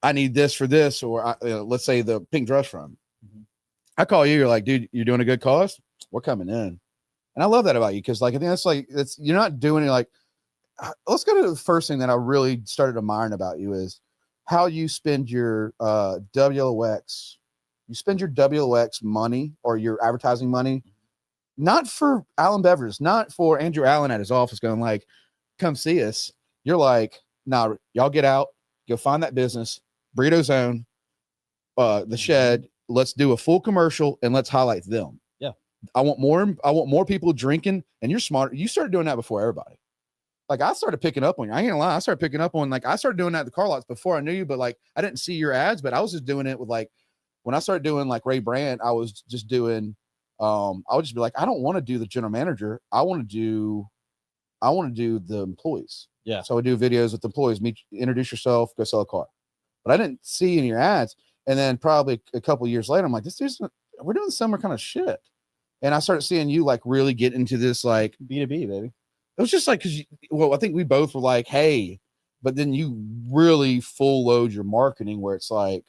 I need this for this, or let's say the pink dress run. Mm-hmm. I call you, you're like, dude, you're doing a good cause. We're coming in. And I love that about you because, like, I think that's you're not doing it like. Let's go to the first thing that I really started admiring about you is how you spend your WLOX. You spend your WLOX money or your advertising money, not for Alan Beverage, not for Andrew Allen at his office going like, come see us. You're like, nah, y'all get out, go find that business, Burrito Zone, the Shed. Let's do a full commercial and let's highlight them. I want more people drinking, and you're smart. You started doing that before everybody. Like I started picking up on you. I ain't gonna lie. I started picking up on I started doing that at the car lots before I knew you, but like I didn't see your ads, but I was just doing it with like when I started doing like Ray Brandt, I was just doing I would just be like, I don't want to do the general manager. I want to do the employees. Yeah. So I would do videos with the employees, introduce yourself, go sell a car. But I didn't see in your ads. And then probably a couple of years later, I'm like, we're doing similar kind of shit. And I started seeing you like really get into this like B2B, baby. It was just like I think we both were like, hey, but then you really full load your marketing where it's like,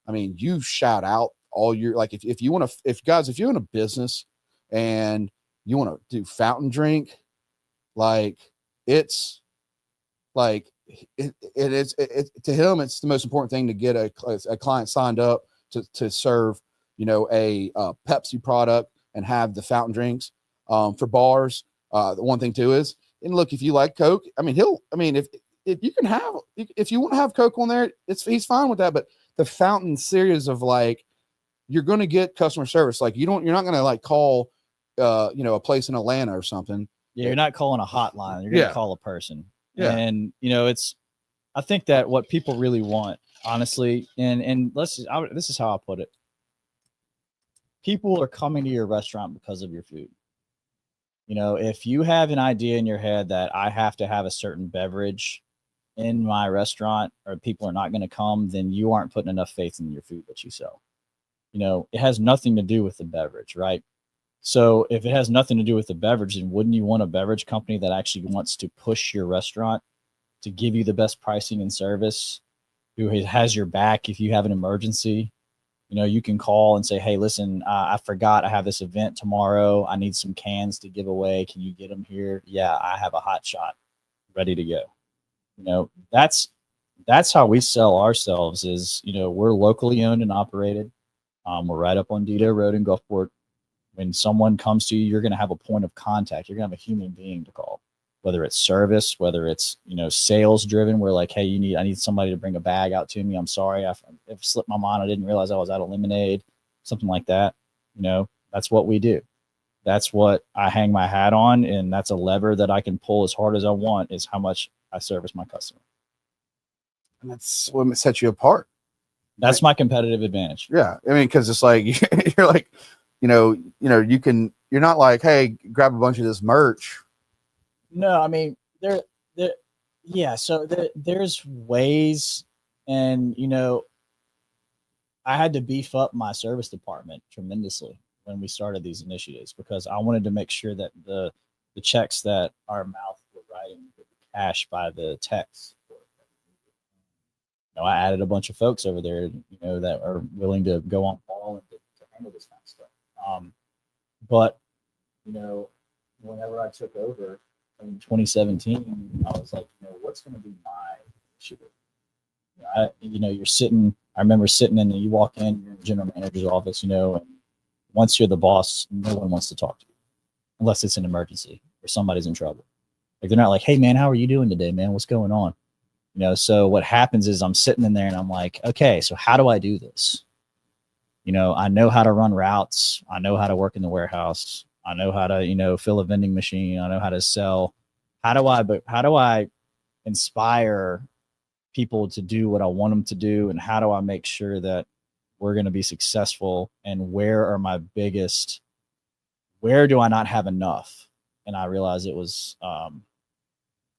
I mean, you shout out all your like if you're in a business and you want to do fountain drink, like it's like it is to him, it's the most important thing to get a client signed up to serve, you know, a Pepsi product and have the fountain drinks for bars. The one thing too is, and look, if you like Coke, I mean, if you can have, if you want to have Coke on there, he's fine with that. But the fountain series of like, you're going to get customer service. Like you're not going to like call, a place in Atlanta or something. Yeah. You're not calling a hotline. You're going to call a person. Yeah. And I think that what people really want, honestly, and this is how I put it. People are coming to your restaurant because of your food. You know, if you have an idea in your head that I have to have a certain beverage in my restaurant or people are not going to come, then you aren't putting enough faith in your food that you sell. You know, it has nothing to do with the beverage, right? So if it has nothing to do with the beverage, then wouldn't you want a beverage company that actually wants to push your restaurant to give you the best pricing and service, who has your back if you have an emergency? You know, you can call and say, hey, listen, I forgot I have this event tomorrow. I need some cans to give away. Can you get them here? Yeah, I have a hot shot ready to go. You know, that's how we sell ourselves is, you know, we're locally owned and operated. We're right up on Dido Road in Gulfport. When someone comes to you, you're going to have a point of contact. You're going to have a human being to call, whether it's service, whether it's, you know, sales driven. We're like, hey, I need somebody to bring a bag out to me. I'm sorry. If it slipped my mind, I didn't realize I was out of lemonade, something like that. You know, that's what we do. That's what I hang my hat on, and that's a lever that I can pull as hard as I want, is how much I service my customer. And that's what sets you apart. That's my competitive advantage. Yeah. I mean, because it's like you're like, you're not like, hey, grab a bunch of this merch. No, I mean, yeah. So there's ways, and I had to beef up my service department tremendously when we started these initiatives, because I wanted to make sure that the checks that our mouth were writing would be cashed by the techs. I added a bunch of folks over there, that are willing to go on call and to handle this kind of stuff. But whenever I took over in 2017, I was like, what's going to be my initiative? You're sitting. I remember sitting in, you walk in, you're in the general manager's office, and once you're the boss, no one wants to talk to you unless it's an emergency or somebody's in trouble. Like, they're not like, hey man, how are you doing today, man? What's going on? So what happens is I'm sitting in there and I'm like, okay, so how do I do this? I know how to run routes. I know how to work in the warehouse. I know how to, fill a vending machine. I know how to sell. How do I inspire people to do what I want them to do? And how do I make sure that we're going to be successful? And where do I not have enough? And I realized it was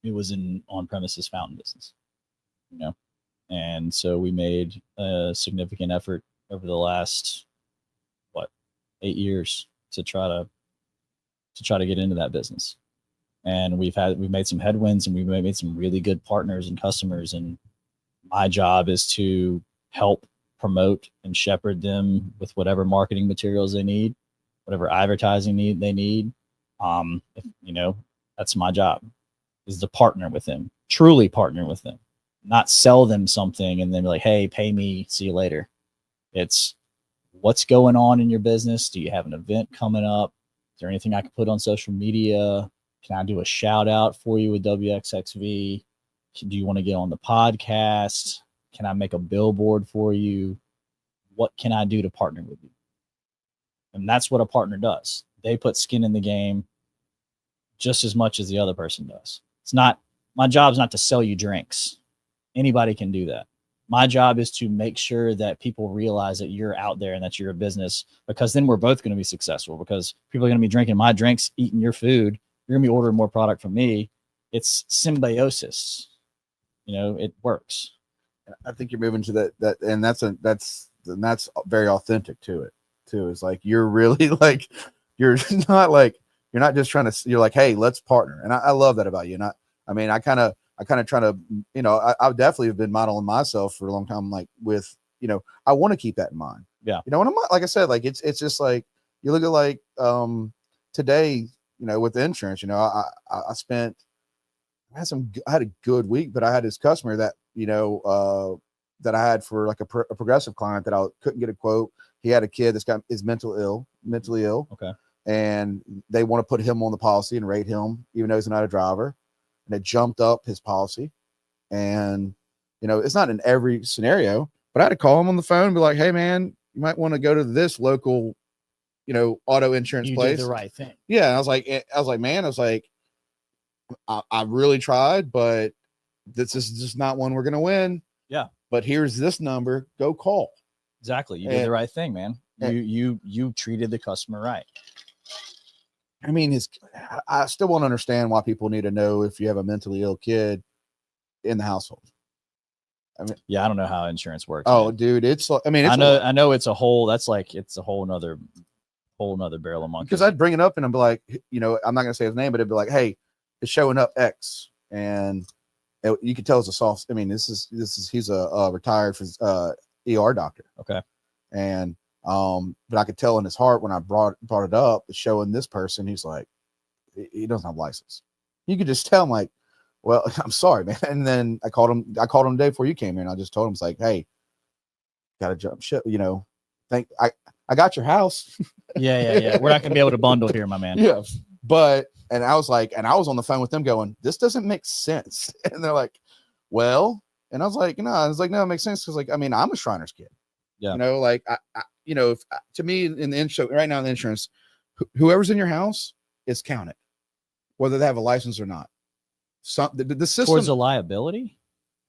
in on-premises fountain business, and so we made a significant effort over the last 8 years to try to get into that business. And we've made some headwinds, and we've made some really good partners and customers. And my job is to help promote and shepherd them with whatever marketing materials they need, whatever advertising they need. That's my job, is to partner with them, truly partner with them, not sell them something and then be like, hey, pay me, see you later. It's what's going on in your business. Do you have an event coming up? Is there anything I can put on social media? Can I do a shout out for you with WXXV? Do you want to get on the podcast? Can I make a billboard for you? What can I do to partner with you? And that's what a partner does. They put skin in the game just as much as the other person does. My job's not to sell you drinks. Anybody can do that. My job is to make sure that people realize that you're out there and that you're a business, because then we're both going to be successful, because people are going to be drinking my drinks, eating your food. You're going to be ordering more product from me. It's symbiosis. It works. I think you're moving to that, and that's very authentic to it too. It's like, you're really like, you're not just trying to, you're like, hey, let's partner. And I love that about you. And I kind of try to, I definitely have been modeling myself for a long time. Like with, I want to keep that in mind. Yeah. And I'm, like I said, like, it's just like, you look at like, today, with the insurance, I had a good week, but I had this customer that, that I had for like a progressive client that I couldn't get a quote. He had a kid is mentally ill. Okay. And they want to put him on the policy and rate him, even though he's not a driver. And it jumped up his policy. And, it's not in every scenario, but I had to call him on the phone and be like, hey man, you might want to go to this local, auto insurance place. You did the right thing. Yeah. And I was like, man, I really tried, but this is just not one we're going to win. Yeah. But here's this number, go call. Exactly. You did the right thing, man. You treated the customer right. I mean, I still won't understand why people need to know if you have a mentally ill kid in the household. I mean, yeah, I don't know how insurance works. Oh, man. dude, I know it's a whole nother barrel of monkeys. Because I'd bring it up and I'd be like, I'm not gonna say his name, but it'd be like, hey, it's showing up X, and you could tell it's a soft. I mean, he's a retired ER doctor. Okay, and but I could tell in his heart when I brought it up, it's showing this person, he's like, he doesn't have a license. You could just tell him like, well, I'm sorry, man. And then I called him the day before you came here, and I just told him, it's like, hey, gotta jump ship, I got your house. Yeah. We're not gonna be able to bundle here, my man. Yeah. But, and I was on the phone with them going, this doesn't make sense. And they're like, well, and I was like, no, it makes sense. Cause I'm a Shriner's kid. Yeah. If to me in the insurance right now, in the insurance, whoever's in your house is counted, whether they have a license or not. The system Towards a liability.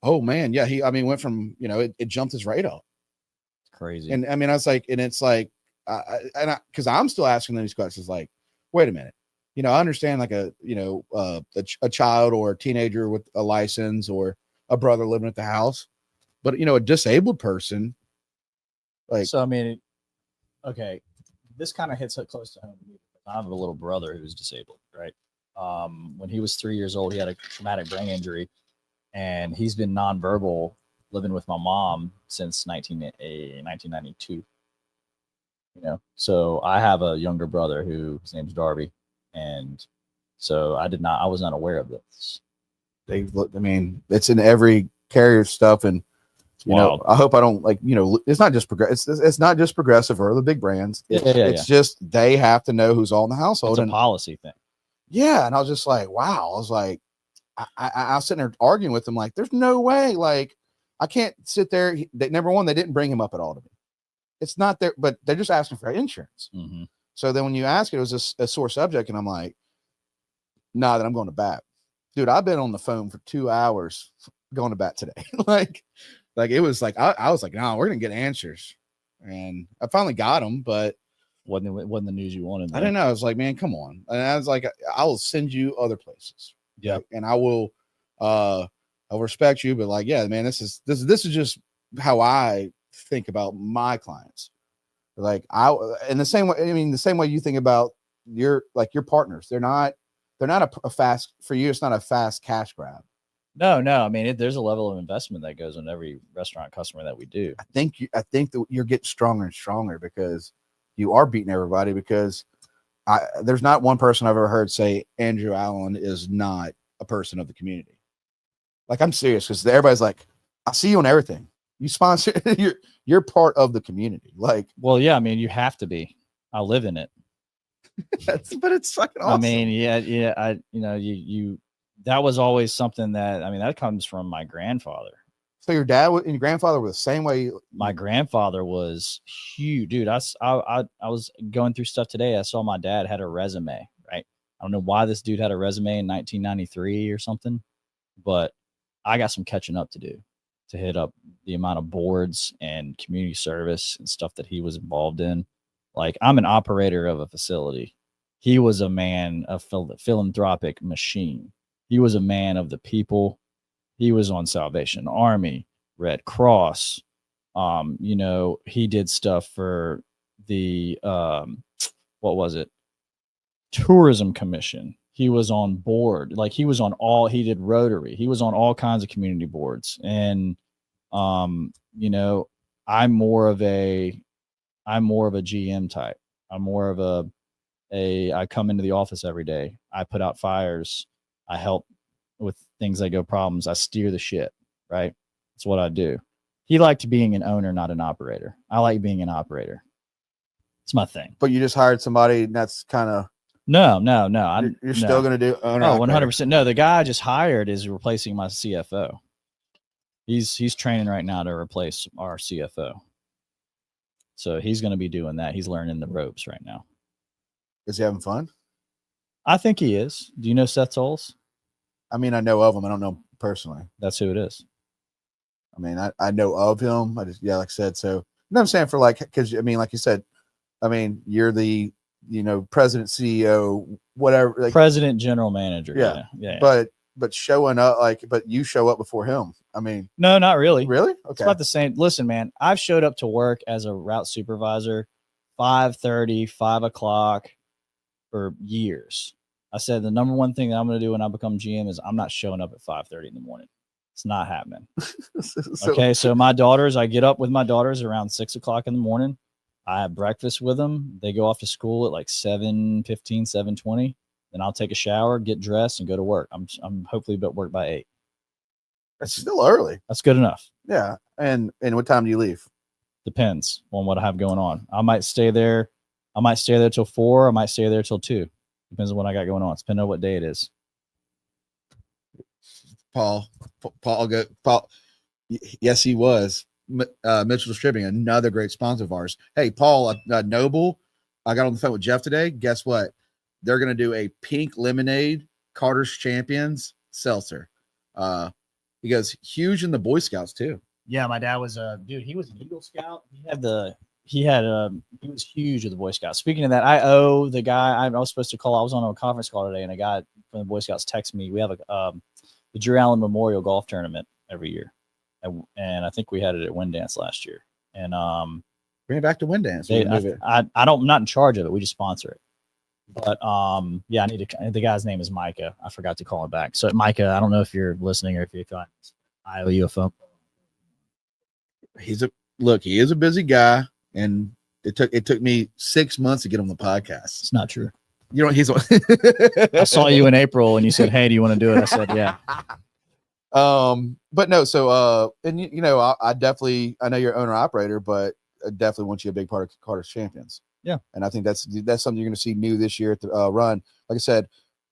Oh man, yeah. Went from it jumped his rate up. Crazy. And I was like, and it's like, because I'm still asking them these questions, like, wait a minute, I understand like a child or a teenager with a license or a brother living at the house, but a disabled person, like, so okay, this kind of hits it close to home. I have a little brother who's disabled, right? When he was 3 years old, he had a traumatic brain injury, and he's been nonverbal living with my mom since 1992. So I have a younger brother his name's Darby, and so I was not aware of this. It's in every carrier stuff, and I hope I don't it's not just it's not just Progressive or the big brands. It's just they have to know who's all in the household. It's a policy thing. Yeah, and I was just like, wow. I was like, I was sitting there arguing with them, like, there's no way, like, I can't sit there. Number one, they didn't bring him up at all to me. It's not there, but they're just asking for insurance. Mm-hmm. So then when you ask it was a sore subject, and I'm like, nah, then I'm going to bat. Dude, I've been on the phone for 2 hours going to bat today. like it was like, I was like, no, we're going to get answers. And I finally got them, but wasn't the news you wanted. I didn't know. I was like, man, come on. And I was like, I will send you other places. Yeah. Like, and I will, I'll respect you, but like, yeah, man, this is just how I think about my clients. Like in the same way, the same way you think about your partners, they're not a fast, for you, it's not a fast cash grab. No. There's a level of investment that goes on every restaurant customer that we do. I think that you're getting stronger and stronger because you are beating everybody, because there's not one person I've ever heard say Andrew Allen is not a person of the community. Like, I'm serious, because everybody's like, I see you on everything. You sponsor, you're part of the community. Like, well, yeah, you have to be. I live in it. But it's fucking awesome. That was always something that, that comes from my grandfather. So your dad and your grandfather were the same way? My grandfather was huge, dude. I was going through stuff today. I saw my dad had a resume, right? I don't know why this dude had a resume in 1993 or something, but I got some catching up to do to hit up the amount of boards and community service and stuff that he was involved in. Like, I'm an operator of a facility. He was a man, a philanthropic machine. He was a man of the people. He was on Salvation Army, Red Cross. He did stuff for the, Tourism Commission. He was on board. Like, he did Rotary. He was on all kinds of community boards. And, I'm more of a GM type. I'm more of I come into the office every day. I put out fires. I help with things that go problems. I steer the shit, right? That's what I do. He liked being an owner, not an operator. I like being an operator. It's my thing. But you just hired somebody, and that's kind of... No. You're still going to do owner? Oh, 100%. No, the guy I just hired is replacing my CFO. He's training right now to replace our CFO. So he's going to be doing that. He's learning the ropes right now. Is he having fun? I think he is. Do you know Seth Tolles? I know of him. I don't know him personally. That's who it is. I know of him. I just, like I said, so I'm saying for because like you said, you're the, president, CEO, whatever. Like, president, general manager. Yeah. But showing up, but you show up before him. No, not really. Really? Okay. It's about the same. Listen, man, I've showed up to work as a route supervisor, 5:30, 5 o'clock for years. I said the number one thing that I'm going to do when I become GM is I'm not showing up at 5:30 in the morning. It's not happening. Okay. So I get up with my daughters around 6 o'clock in the morning. I have breakfast with them. They go off to school at like 7:15, 7:20. Then I'll take a shower, get dressed, and go to work. I'm hopefully at work by 8. That's still early. That's good enough. Yeah. And what time do you leave? Depends on what I have going on. I might stay there till 4. I might stay there till 2. Depends on what I got going on. It's depending on what day it is. Paul. Yes, he was. Mitchell Distributing, another great sponsor of ours. Hey, Paul, Noble, I got on the phone with Jeff today. Guess what? They're going to do a pink lemonade Carter's Champions seltzer. He goes huge in the Boy Scouts too. Yeah, my dad was dude. He was an Eagle Scout. He was huge with the Boy Scouts. Speaking of that, I owe the guy I was supposed to call. I was on a conference call today, and a guy from the Boy Scouts texted me. We have the Drew Allen Memorial Golf Tournament every year, and I think we had it at Wind Dance last year. And bring it back to Wind Dance. I'm not in charge of it. We just sponsor it. But yeah, I need to. The guy's name is Micah. I forgot to call him back. So Micah, I don't know if you're listening or if you're fine. I owe you a phone. He is a busy guy, and it took me 6 months to get on the podcast. It's not true. You know, he's. I saw you in April, and you said, "Hey, do you want to do it?" I said, "Yeah." But no. So, and you know, I know you're owner operator, but I definitely want you a big part of Carter's Champions. Yeah, and I think that's something you're going to see new this year at the run. Like I said,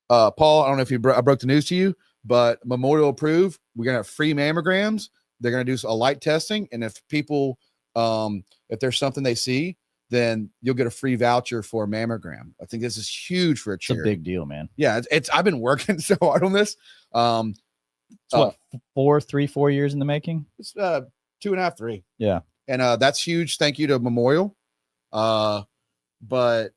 Paul, I don't know if I broke the news to you, but Memorial approved. We're going to have free mammograms. They're going to do a light testing, and if people, if there's something they see, then you'll get a free voucher for a mammogram. I think this is huge for a charity. It's a big deal, man. Yeah, it's I've been working so hard on this. It's what 4 years in the making? It's 2.5, 3. Yeah, and that's huge. Thank you to Memorial. But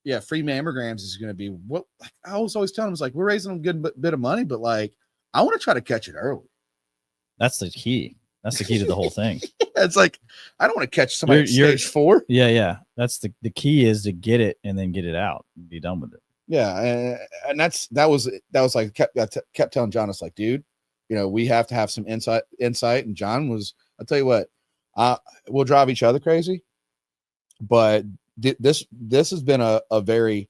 yeah, free mammograms is going to be what I was always telling them. It's like, we're raising a good bit of money, but like, I want to try to catch it early. That's the key. That's the key to the whole thing. It's like, I don't want to catch somebody at stage 4. Yeah. That's the key is to get it and then get it out and be done with it. Yeah. And that was like, kept telling John, it's like, dude, you know, we have to have some insight. And John was, I'll tell you what, we'll drive each other crazy, but this has been a very,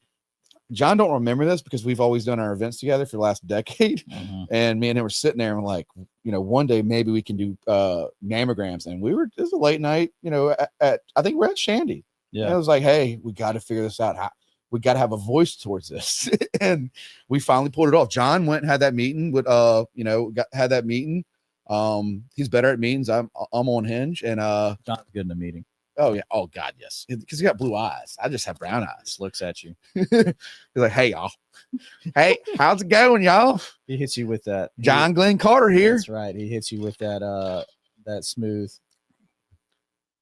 John don't remember this because we've always done our events together for the last decade. Mm-hmm. And me and him were sitting there and we're like, you know, one day maybe we can do mammograms. And it was a late night, you know, at I think we're at Shandy. Yeah. And it was like, hey, we got to figure this out. We got to have a voice towards this. And we finally pulled it off. John went and had that meeting with, had that meeting. He's better at meetings. I'm on Hinge, and John's good in a meeting. Oh yeah. Oh God, yes. Because he got blue eyes. I just have brown eyes. Just looks at you. He's like, hey y'all. Hey, how's it going, y'all? He hits you with that. John Glenn Carter here. That's right. He hits you with that smooth.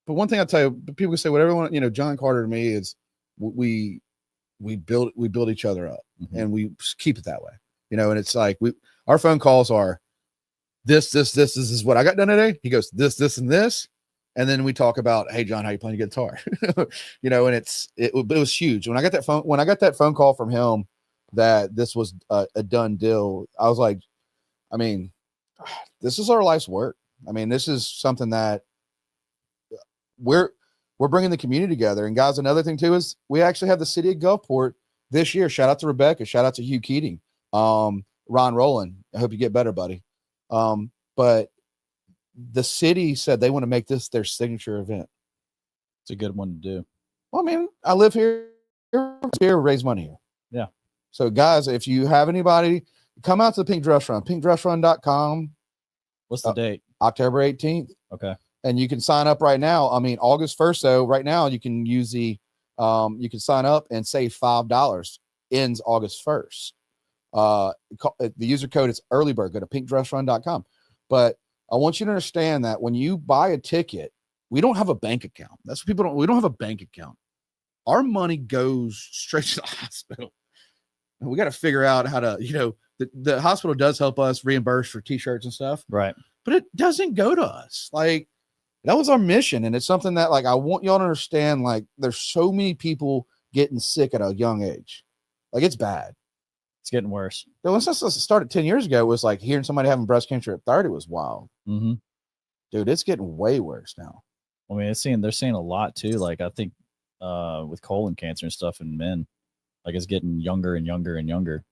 But one thing I'll tell you, people can say whatever want, you know, John Carter to me is we build each other up, mm-hmm. and we keep it that way. You know, and it's like our phone calls are this is what I got done today. He goes, this, and this. And then we talk about, hey John, how you playing guitar? You know, and it was huge. When I got that phone call from him that this was a done deal, I was like, I mean, this is our life's work. I mean, this is something that we're bringing the community together. And guys, another thing too is we actually have the city of Gulfport this year. Shout out to Rebecca. Shout out to Hugh Keating, Ron Rowland. I hope you get better, buddy. But the city said they want to make this their signature event. It's a good one to do. Well, I mean, I live here, raise money here. Yeah. So guys, if you have anybody, come out to the Pink Dress Run, pinkdressrun.com. What's the date? October 18th. Okay. And you can sign up right now. I mean, August 1st. So right now you can use you can sign up and save $5. Ends August 1st. The user code is early bird. Go to pinkdressrun.com. But I want you to understand that when you buy a ticket, we don't have a bank account. That's what people don't. We don't have a bank account. Our money goes straight to the hospital. And we got to figure out how to, you know, the hospital does help us reimburse for t-shirts and stuff. Right. But it doesn't go to us. Like, that was our mission. And it's something that, like, I want y'all to understand, like, there's so many people getting sick at a young age. Like, it's bad. It's getting worse. So once this started 10 years ago, it was like hearing somebody having breast cancer at 30 was wild. Mm-hmm. Dude, it's getting way worse now. I mean, they're seeing a lot too. Like, I think with colon cancer and stuff in men, like, it's getting younger and younger and younger.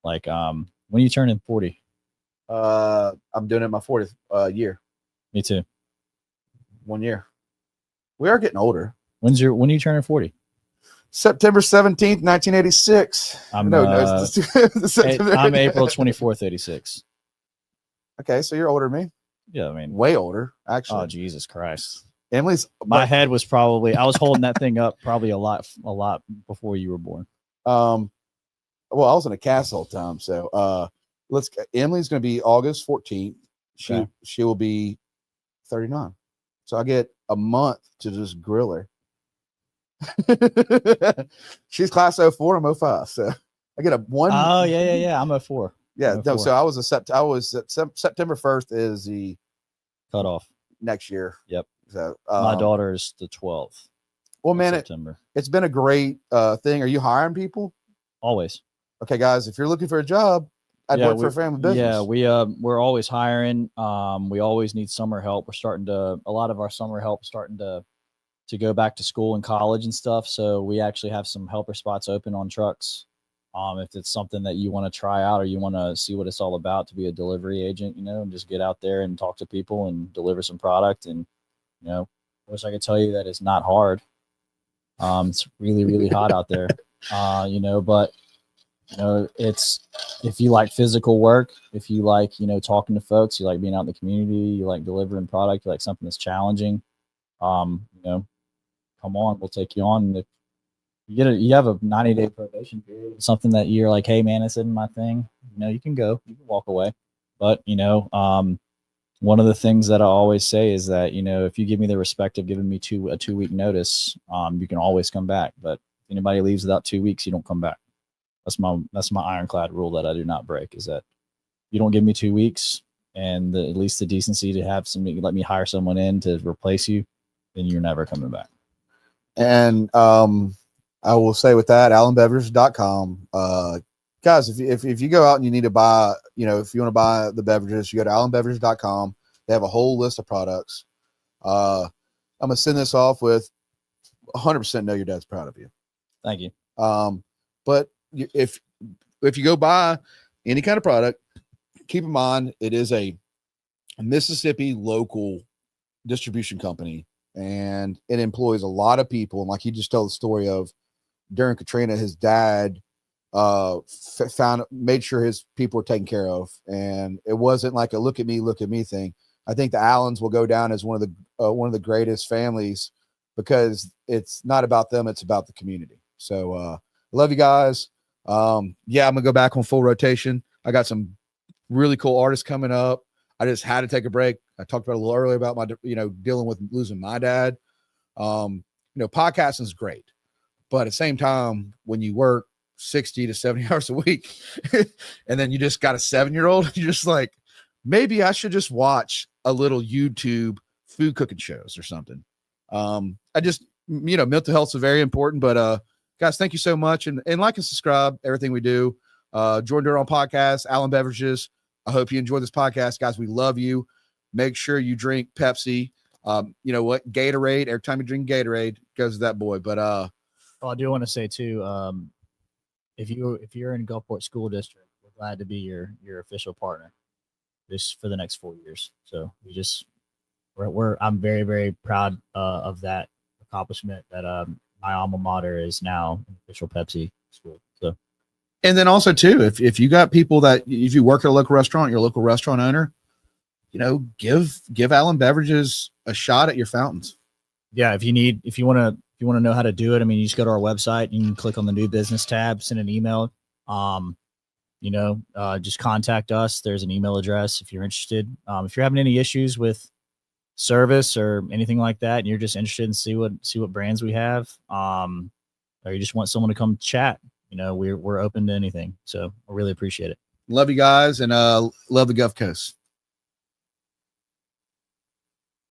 Like, when are you turning 40? I'm doing it my 40th year. Me too. 1 year. We are getting older. When are you turning 40? September 17th, 1986. I'm April 24th, 86. Okay, so you're older than me. Yeah, I mean, way older, actually. Oh, Jesus Christ. Emily's My head was probably, I was holding that thing up probably a lot before you were born. well, I was in a cast all the time. So Emily's going to be August 14th. She will be 39. So I get a month to just grill her. She's class 04, I'm 05. So I get a one. Oh yeah. I'm 04. Yeah, I'm no, 04. so I was September 1st is the cut off next year. Yep. So my daughter is the 12th. Well, man, September. It's been a great thing. Are you hiring people? Always. Okay, guys, if you're looking for a job, I'd work for a family business. Yeah, we're always hiring. We always need summer help. A lot of our summer help starting to go back to school and college and stuff. So we actually have some helper spots open on trucks. If it's something that you want to try out or you want to see what it's all about to be a delivery agent, and just get out there and talk to people and deliver some product. And, I wish I could tell you that it's not hard. It's really, really hot out there, but it's, if you like physical work, if you like, talking to folks, you like being out in the community, you like delivering product, you like something that's challenging, come on, we'll take you on. And if you have a 90-day probation period, something that you're like, hey man, this isn't my thing, you can go, you can walk away. But, one of the things that I always say is that, if you give me the respect of giving me a 2-week notice, you can always come back. But if anybody leaves without 2 weeks, you don't come back. That's my ironclad rule that I do not break, is that you don't give me 2 weeks and at least the decency to have let me hire someone in to replace you, then you're never coming back. And I will say with that, allenbeverage.com, guys, if you go out and you need to buy, if you want to buy the beverages, you go to allenbeverage.com. They have a whole list of products. I'm going to send this off with 100% know your dad's proud of you. Thank you. But if you go buy any kind of product, keep in mind it is a Mississippi local distribution company, and it employs a lot of people. And like he just told the story of during Katrina, his dad made sure his people were taken care of, and it wasn't like a look at me thing. I think the Allens will go down as one of the greatest families because it's not about them, it's about the community. So love you guys. I'm gonna go back on full rotation. I got some really cool artists coming up. I just had to take a break. I talked about a little earlier about my dealing with losing my dad. Podcasting is great, but at the same time, when you work 60 to 70 hours a week and then you just got a 7-year-old, you're just like, maybe I should just watch a little YouTube food cooking shows or something. Mental health is very important, but guys, thank you so much. And like and subscribe, everything we do. Jordan Durham podcast, Allen Beverages. I hope you enjoy this podcast, guys. We love you. Make sure you drink Pepsi. You know what? Gatorade. Every time you drink Gatorade, goes to that boy. But I do want to say too, if you're in Gulfport School District, we're glad to be your official partner this for the next 4 years. So I'm very, very proud of that accomplishment that my alma mater is now an official Pepsi school. So, and then also too, if you got people that if you work at a local restaurant, you're a local restaurant owner, give Allen Beverages a shot at your fountains. Yeah, if you want to know how to do it, I mean, you just go to our website. You can click on the new business tab, send an email. Just contact us. There's an email address if you're interested. If you're having any issues with service or anything like that, and you're just interested in see what brands we have, or you just want someone to come chat, we're open to anything. So I really appreciate it. Love you guys, and love the Gulf Coast.